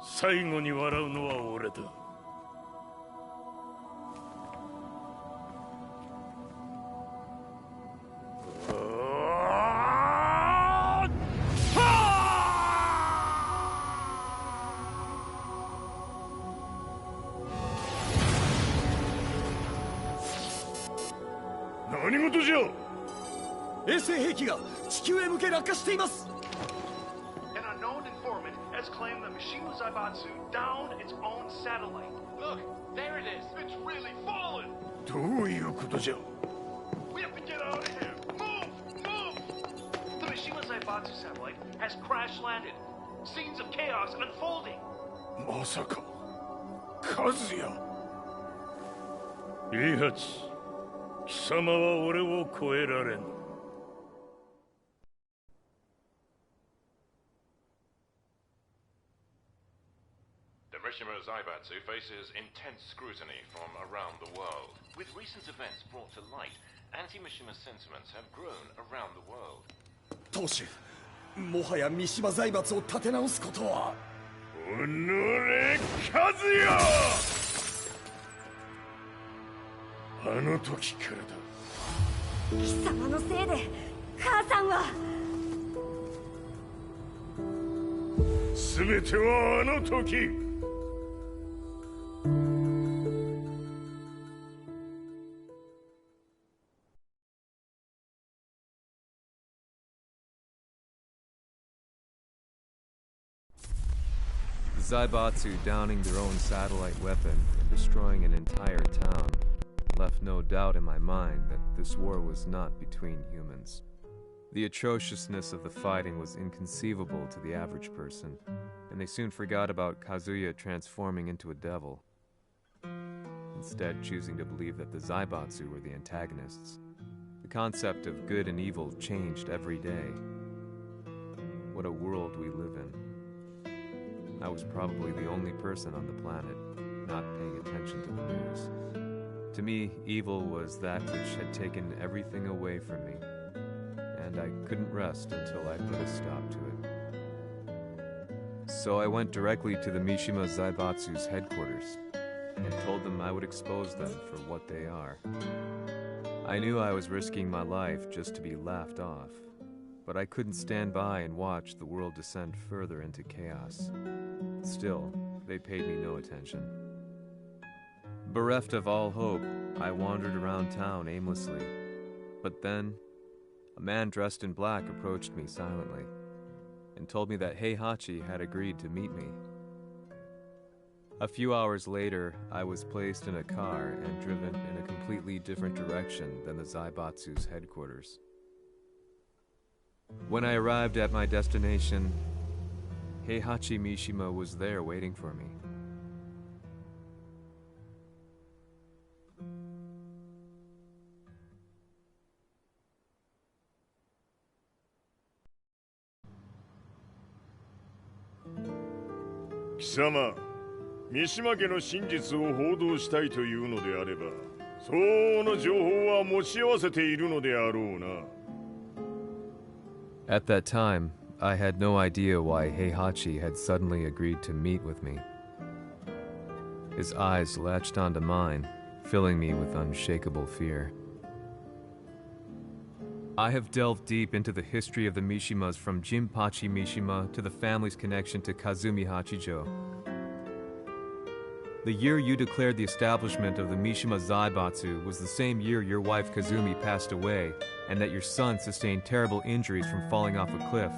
最後に笑うのは俺だ。何事じゃ。衛星兵器が地球へ向け落下しています。 An unknown informant has claimed the Mishima Zaibatsu downed its own satellite. Look, there it is. It's really fallen. どういうことじゃ。 We have to get out of here. Move, move. The Mishima Zaibatsu satellite has crash landed. Scenes of chaos unfolding. まさか、和也。イハチ、貴様は俺を超えられん。Mishima Zaibatsu faces intense scrutiny from around the world. With recent events brought to light, anti-Mishima sentiments have grown around the world. 当主、もはや三島財閥を立て直すことは。おのれ、和也！あの時からだ。貴様のせいで母さんは。全てはあの時。The Zaibatsu downing their own satellite weapon and destroying an entire town left no doubt in my mind that this war was not between humans. The atrociousness of the fighting was inconceivable to the average person, and they soon forgot about Kazuya transforming into a devil, instead choosing to believe that the Zaibatsu were the antagonists. The concept of good and evil changed every day. What a world we live in. I was probably the only person on the planet not paying attention to the news. To me, evil was that which had taken everything away from me, and I couldn't rest until I put a stop to it. So I went directly to the Mishima Zaibatsu's headquarters and told them I would expose them for what they are. I knew I was risking my life just to be laughed off, but I couldn't stand by and watch the world descend further into chaos. Still, they paid me no attention. Bereft of all hope, I wandered around town aimlessly. But then, a man dressed in black approached me silently and told me that Heihachi had agreed to meet me. A few hours later, I was placed in a car and driven in a completely different direction than the Zaibatsu's headquarters. When I arrived at my destination, Heihachi Mishima was there waiting for me. Kisama, Mishima家の真実を報道したいというのであれば、相応の情報は持ち合わせているのであろうな。At that time, I had no idea why Heihachi had suddenly agreed to meet with me. His eyes latched onto mine, filling me with unshakable fear. I have delved deep into the history of the Mishimas from Jinpachi Mishima to the family's connection to Kazumi Hachijo. The year you declared the establishment of the Mishima Zaibatsu was the same year your wife Kazumi passed away, and that your son sustained terrible injuries from falling off a cliff.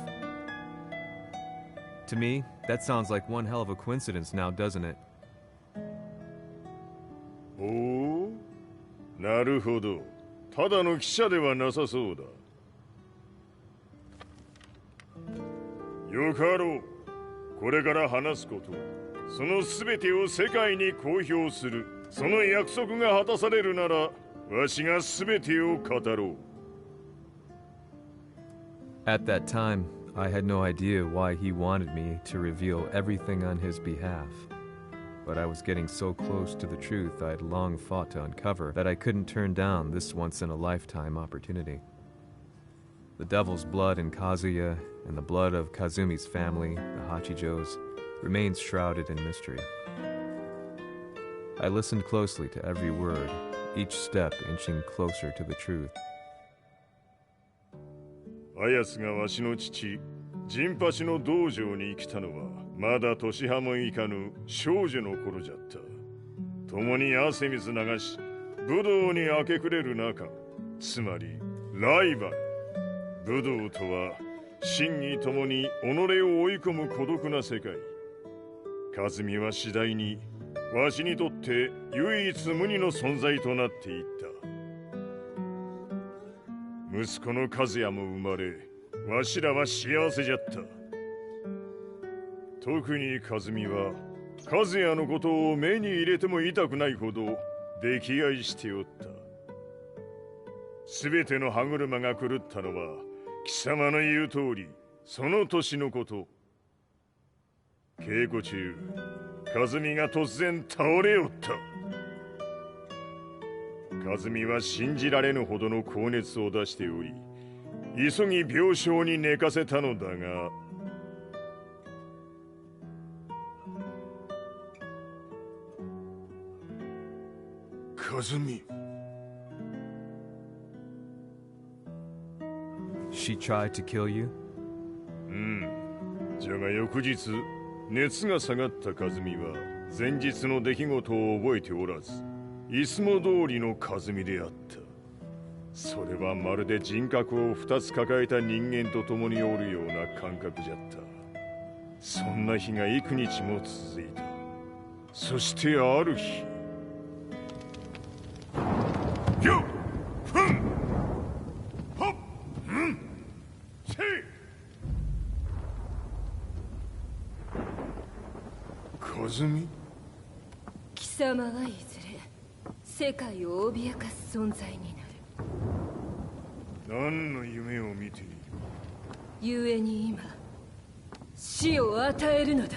To me, that sounds like one hell of a coincidence now, doesn't it? Oh? なるほど。ただの記者ではなさそうだ。よかろう。これから話すこと、その全てを世界に公表する。その約束が果たされるなら、わしが全てを語ろう。At that time, I had no idea why he wanted me to reveal everything on his behalf. But I was getting so close to the truth I'd long fought to uncover that I couldn't turn down this once-in-a-lifetime opportunity. The devil's blood in Kazuya and the blood of Kazumi's family, the Hachijos, remains shrouded in mystery. I listened closely to every word, each step inching closer to the truth. あやつがわしの父、陣八の道場に来たのは、まだ年端もいかぬ少女の頃じゃった。共に汗水流し、武道に明け暮れる中、つまりライバル。武道とは、真偽ともに己を追い込む孤独な世界。和美は次第に、わしにとって唯一無二の存在となっていった。息子の和也も生まれ、わしらは幸せじゃった。特に和美は、和也のことを目に入れても痛くないほど溺愛しておった。すべての歯車が狂ったのは、貴様の言う通り、その年のこと。稽古中、和美が突然倒れおった。和美は信じられぬほどの高熱を出しており、急ぎ病床に寝かせたのだが、和美。She tried to kill you? じゃが翌日、熱が下がった和美は前日の出来事を覚えておらず、いつも通りの和美であった。それはまるで人格を2つ抱えた人間と共におるような感覚じゃった。そんな日が幾日も続いた。そしてある日、よっふんほっうんせい和美、貴様はいずれ世界を脅かす存在になる。何の夢を見ている？故に今死を与えるのだ。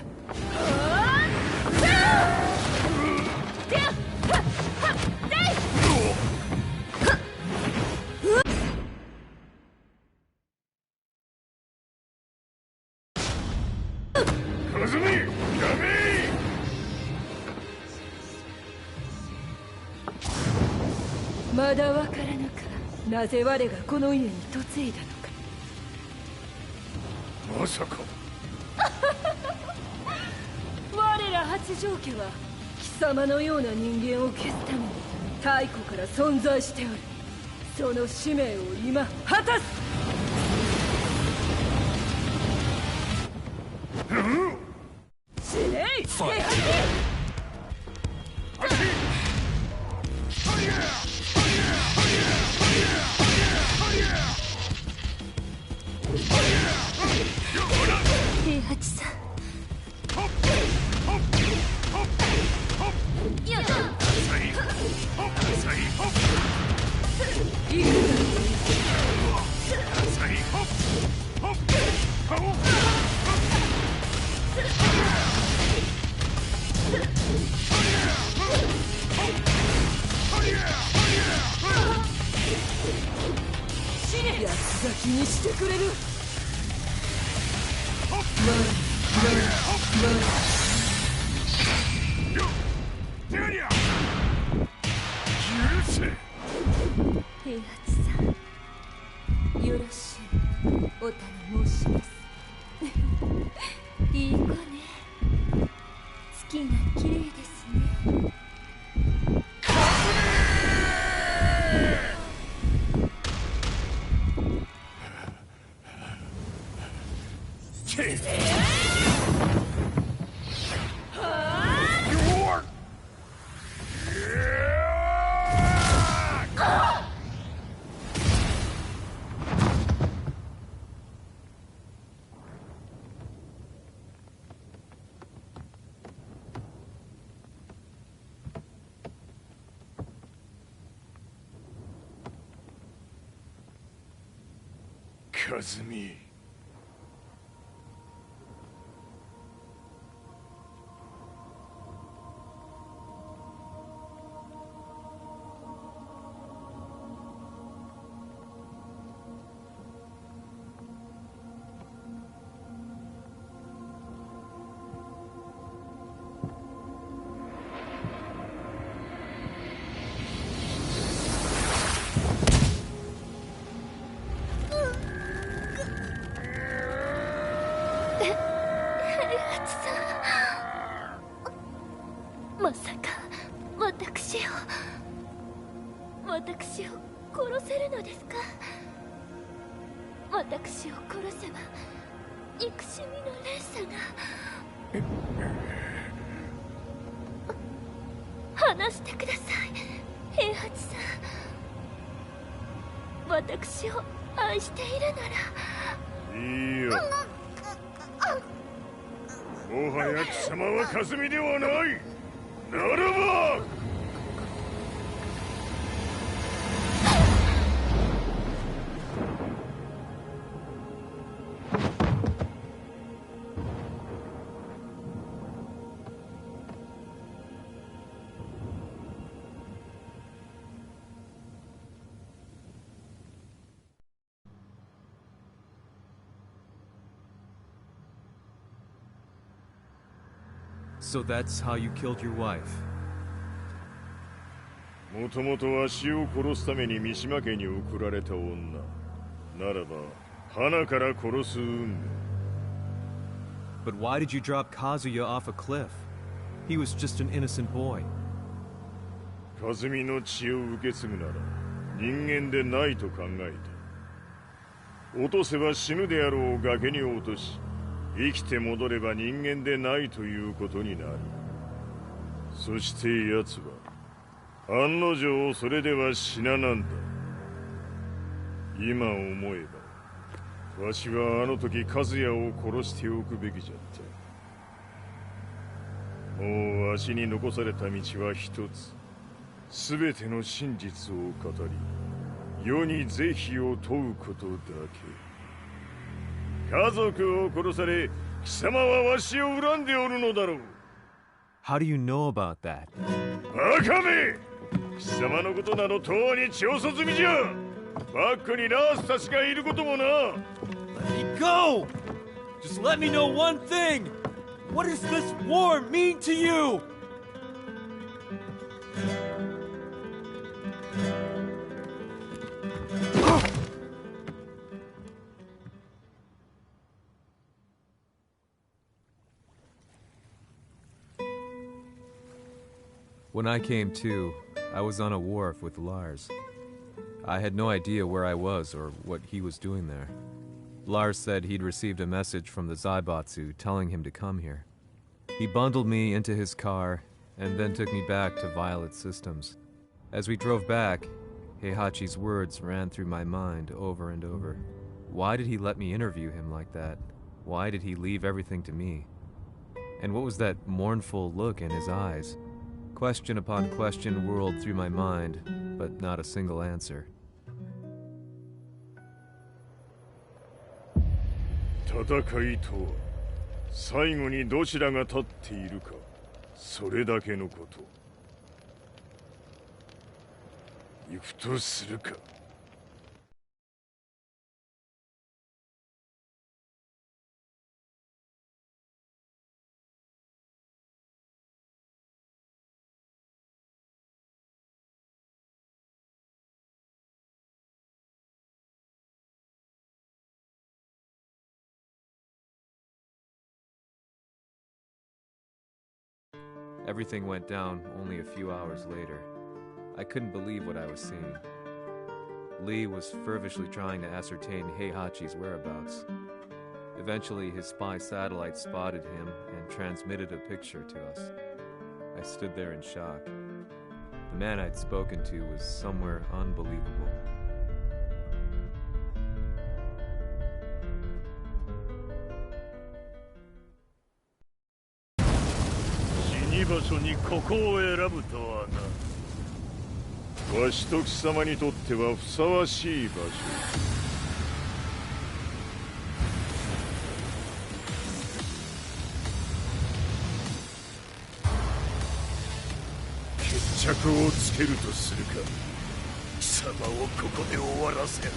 まだわからぬか、なぜ我がこの家に嫁いだのか。まさか我ら八丈家は貴様のような人間を消すために太古から存在しておる。その使命を今果たす。死ねい平八さん。やつが気にしてくれる。平八さん、よろしゅうお頼申します。いい子ね。月が綺麗ですね。和美、まさか私を殺せるのですか？私を殺せば憎しみの連鎖が。話してください、平八さん。私を愛しているなら。いいよ。もはや貴様は和美ではない。ならばSo that's how you killed your wife. もともとわしを殺すために三島家に送られた女ならば花から殺す運命。 But why did you drop Kazuya off a cliff? He was just an innocent boy. 和美の血を受け継ぐなら人間でないと考えた。落とせば死ぬであろう崖に落とし生きて戻れば人間でないということになる。そして奴は案の定それでは死ななんだ。今思えばわしはあの時和也を殺しておくべきじゃった。もうわしに残された道は一つ。全ての真実を語り世に是非を問うことだけ。家族を殺され貴様はわしを恨んでおるのだろう。 How do you know about that? バカめ！貴様のことなどとうに調査済みじゃ。バックにラースたちがいることもな。 Let me go! Just let me know one thing! What does this war mean to you? When I came to, I was on a wharf with Lars. I had no idea where I was or what he was doing there. Lars said he'd received a message from the Zaibatsu telling him to come here. He bundled me into his car and then took me back to Violet Systems. As we drove back, Heihachi's words ran through my mind over and over. Why did he let me interview him like that? Why did he leave everything to me? And what was that mournful look in his eyes? Question upon question whirled through my mind, but not a single answer. 戦いとは最後にどちらが立っているか、それだけのこと。行くとするか。Everything went down only a few hours later. I couldn't believe what I was seeing. Lee was fervently trying to ascertain Heihachi's whereabouts. Eventually, his spy satellite spotted him and transmitted a picture to us. I stood there in shock. The man I'd spoken to was somewhere unbelievable. 場所にここを選ぶとはな。わしと貴様にとってはふさわしい場所。決着をつけるとするか。貴様をここで終わらせる。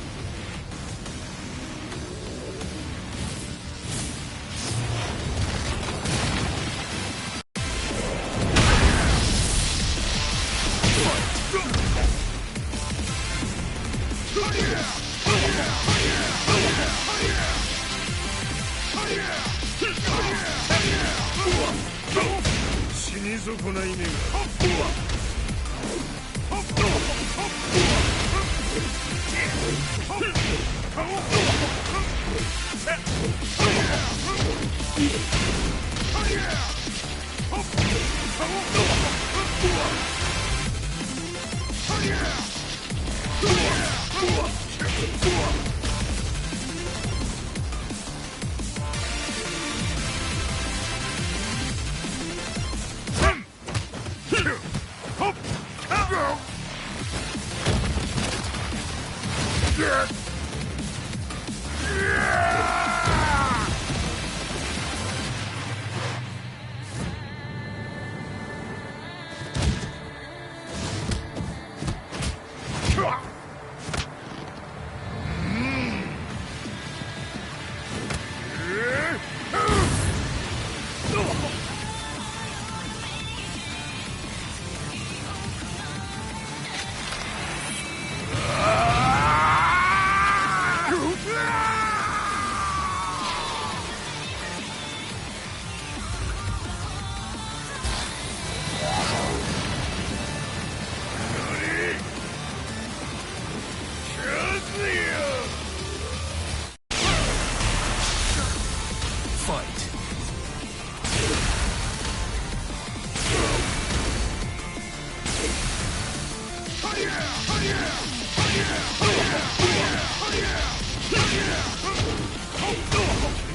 ひ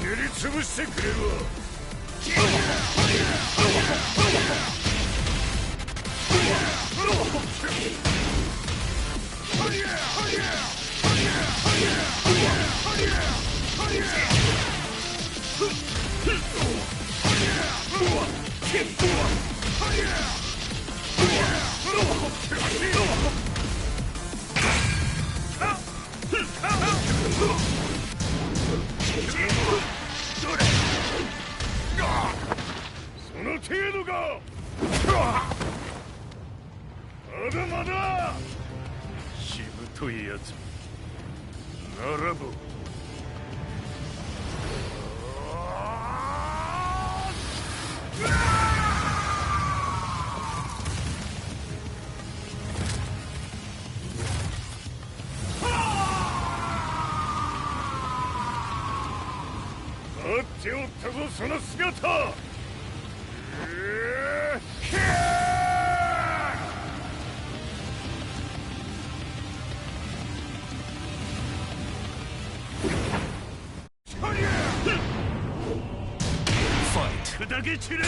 ねり潰してくれるわ。その程度か。まだまだしぶといやつならば待っておったぞその姿。砕け散れ。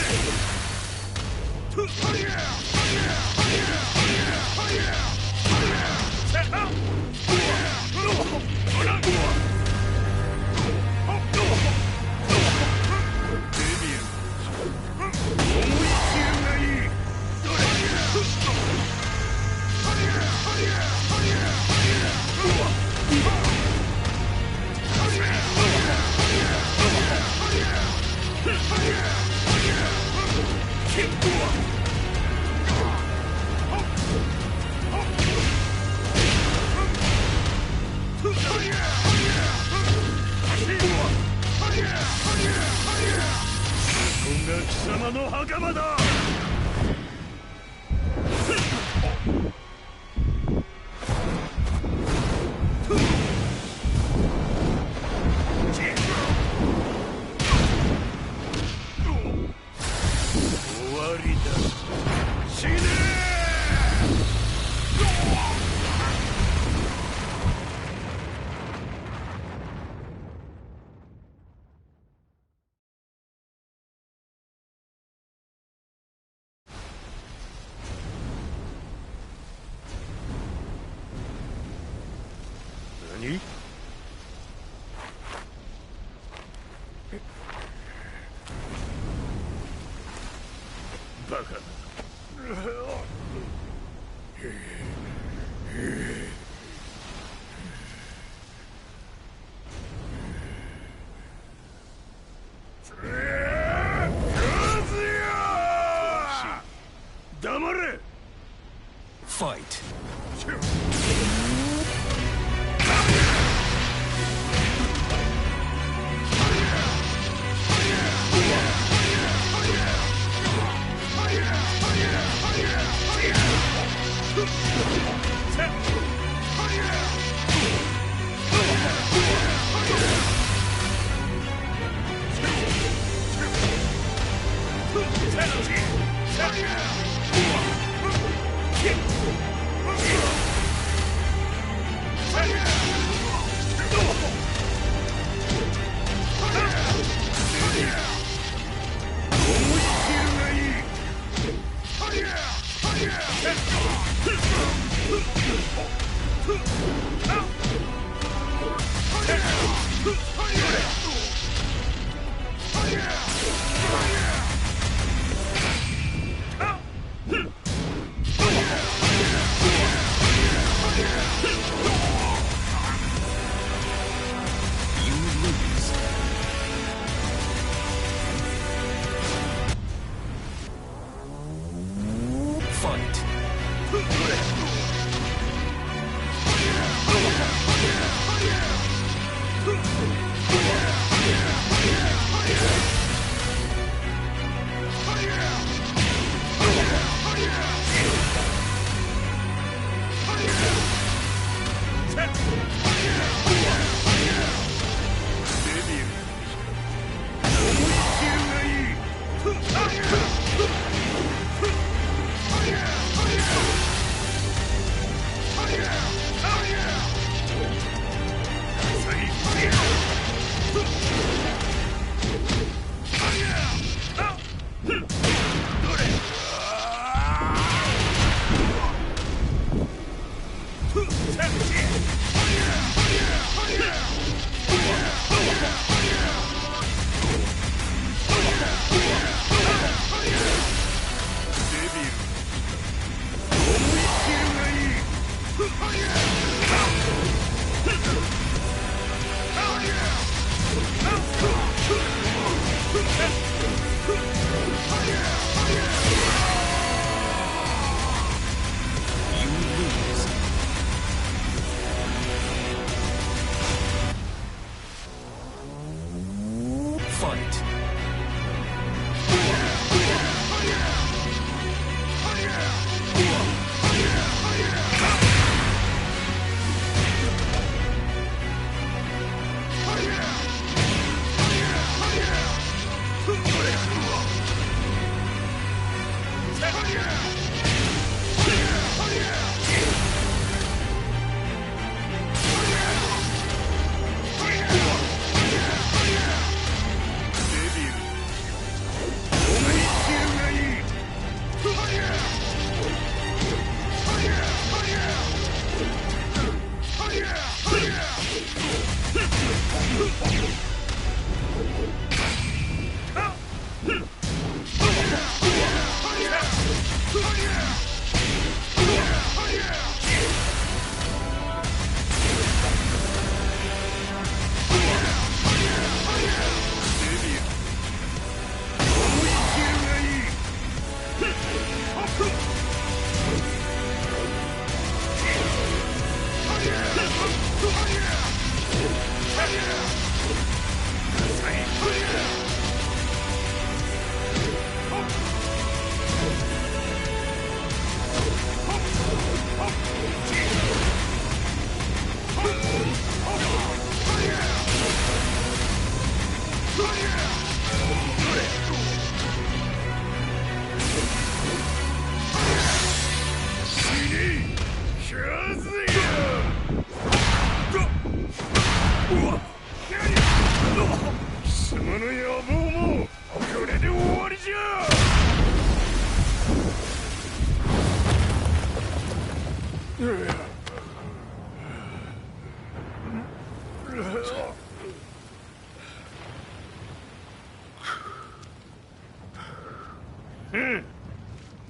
貴様の袴だ。終わりだ。死ね何？バカな。黙れ。ファイト。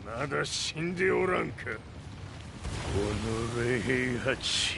まだ死んでおらんか、己平八。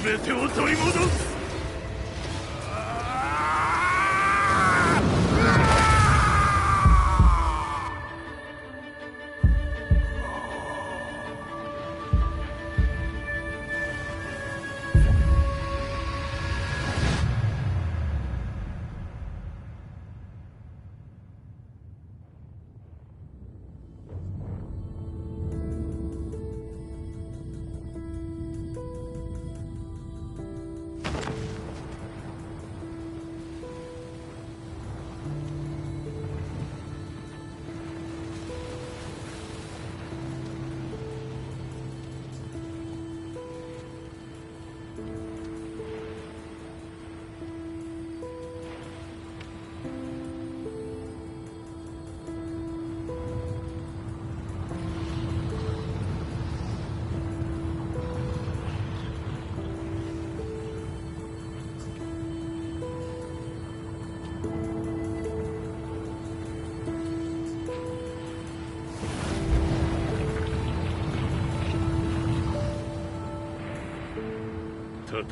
全てを取り戻す。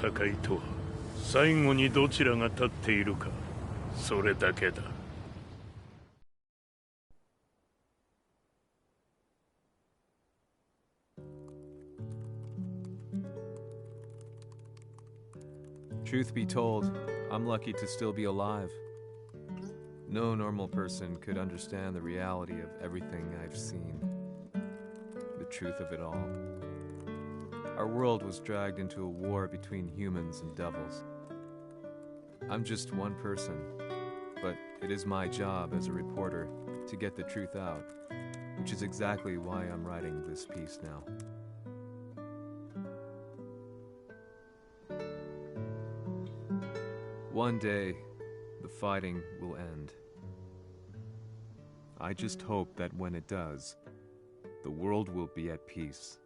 戦いとは最後にどちらが立っているか、それだけだ。Truth be told, I'm lucky to still be alive. No normal person could understand the reality of everything I've seen. The truth of it all. Our world was dragged into a war between humans and devils. I'm just one person, but it is my job as a reporter to get the truth out, which is exactly why I'm writing this piece now. One day, the fighting will end. I just hope that when it does, the world will be at peace.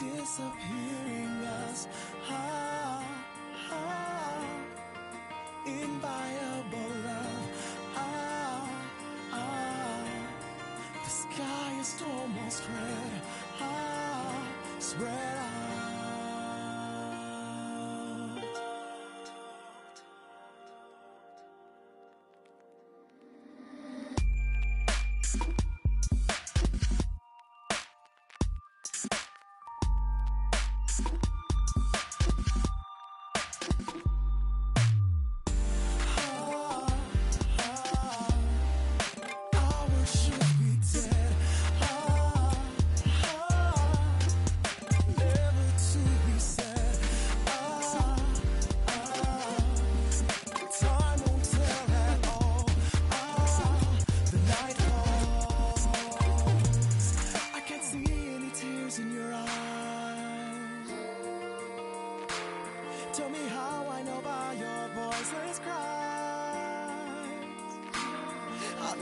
Disappearing us, inviolable love, the sky is almost red, spread out. Never to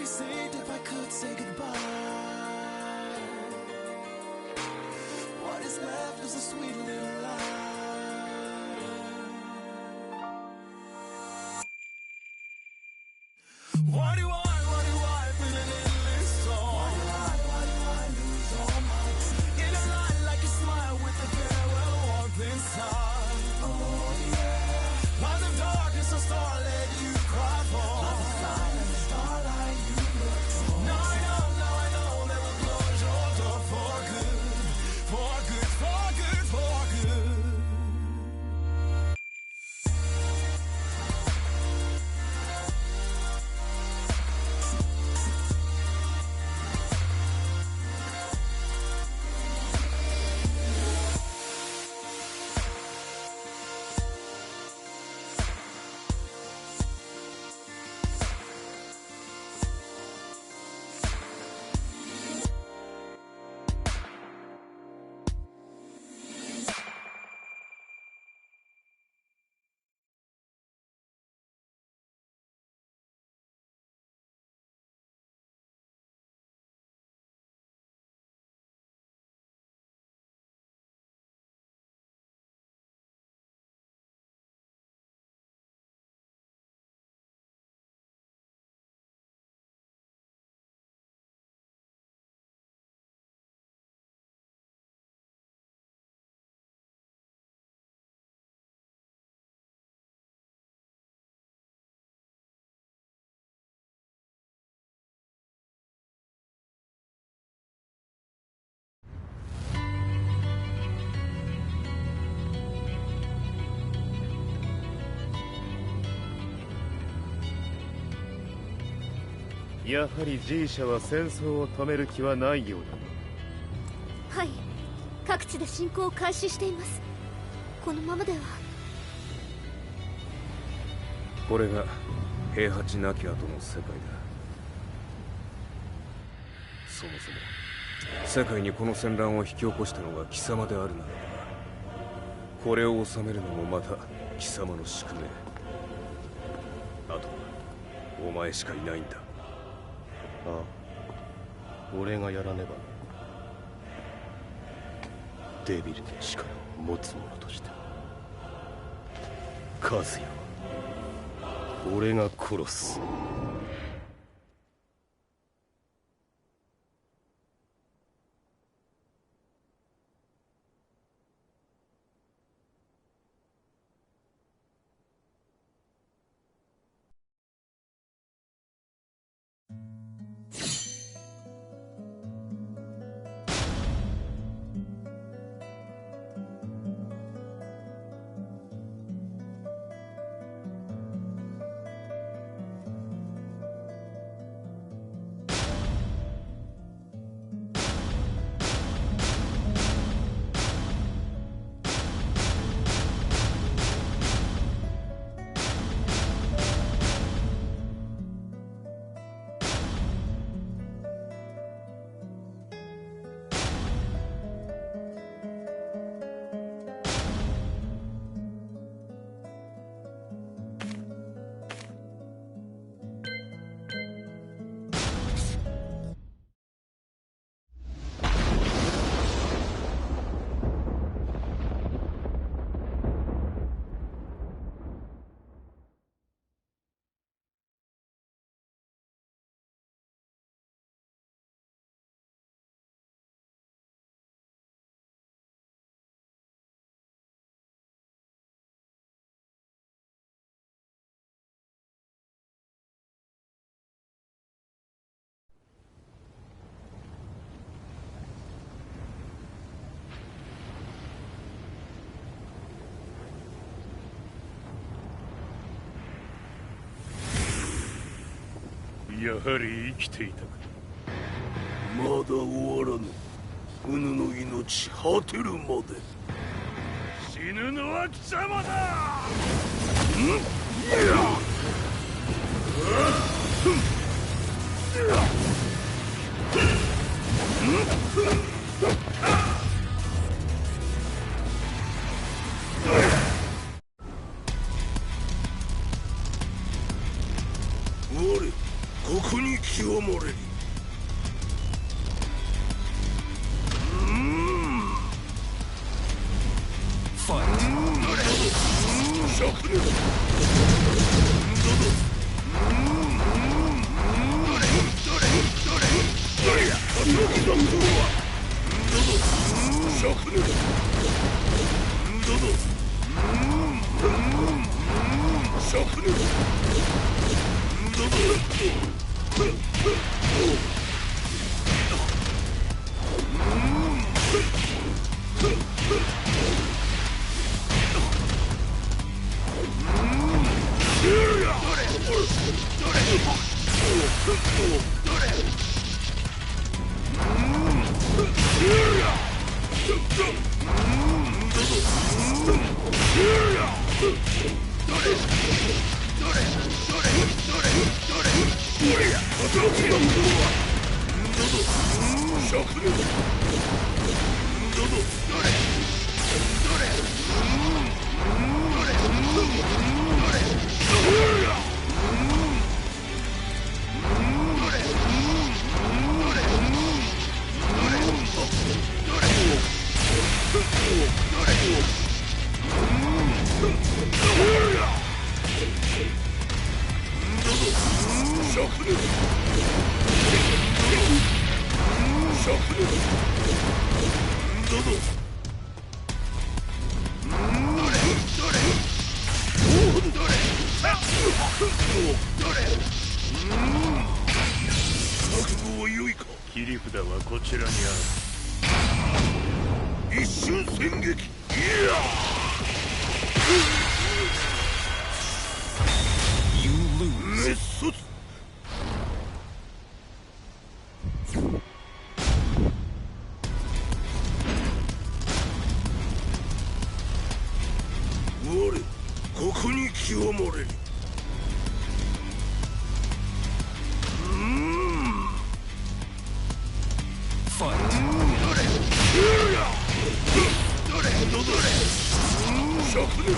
be saved if I could say goodbye. What is left is a sweet little lie. Why do I feel an endless song? Why do I lose all my in a lie like a smile with a farewell warmth inside? Oh yeah. Lies of darkness, a starlet you cry for. Like a silent starlight you look for. Now I know that will close your door for good, for good, for good, for good.やはり G 社は戦争を止める気はないようだな。はい、各地で侵攻を開始しています。このままでは。これが平八なき後の世界だ。そもそも世界にこの戦乱を引き起こしたのが貴様であるならば、これを治めるのもまた貴様の宿命。あとはお前しかいないんだ。ああ、俺がやらねば。デビルの力を持つ者として和也は俺が殺す。やはり生きていたか。まだ終わらぬ。うぬの命果てるまで。死ぬのは貴様だ。我ここに気を漏れり。ファイト。シャクネ。切り札はこちらにある。一瞬戦撃。いや滅卒。我ここに気を漏れり。ファイト。シャクネ。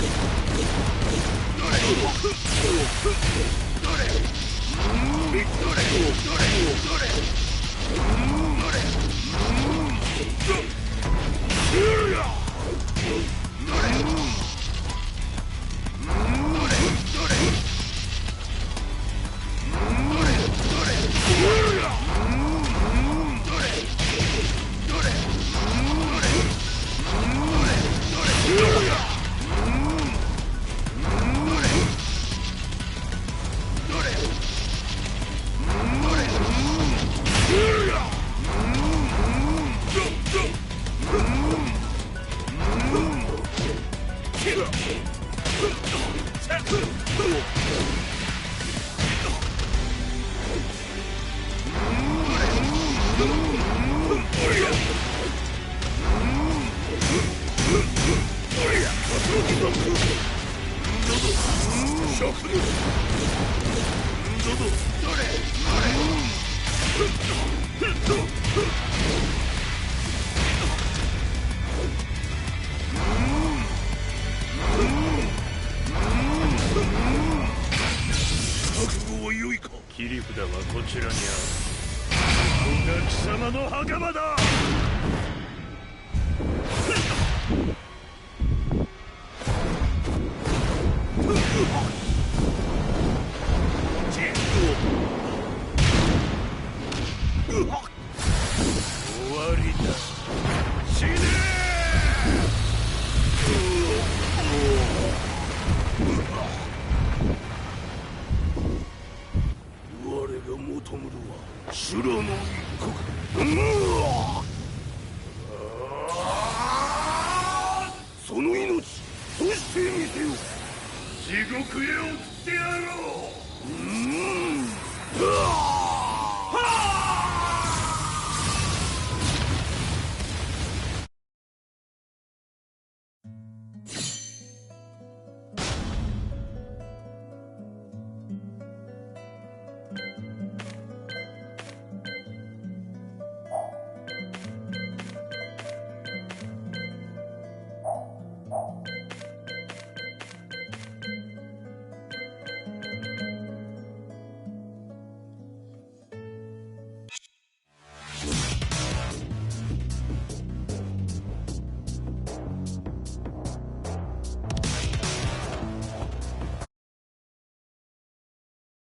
切り札はこちらにある。ここが貴様の袴だ。終わりだ。死ね我が求むるは修羅の一刻。その命そして見せよ。地獄へ送ってやろう。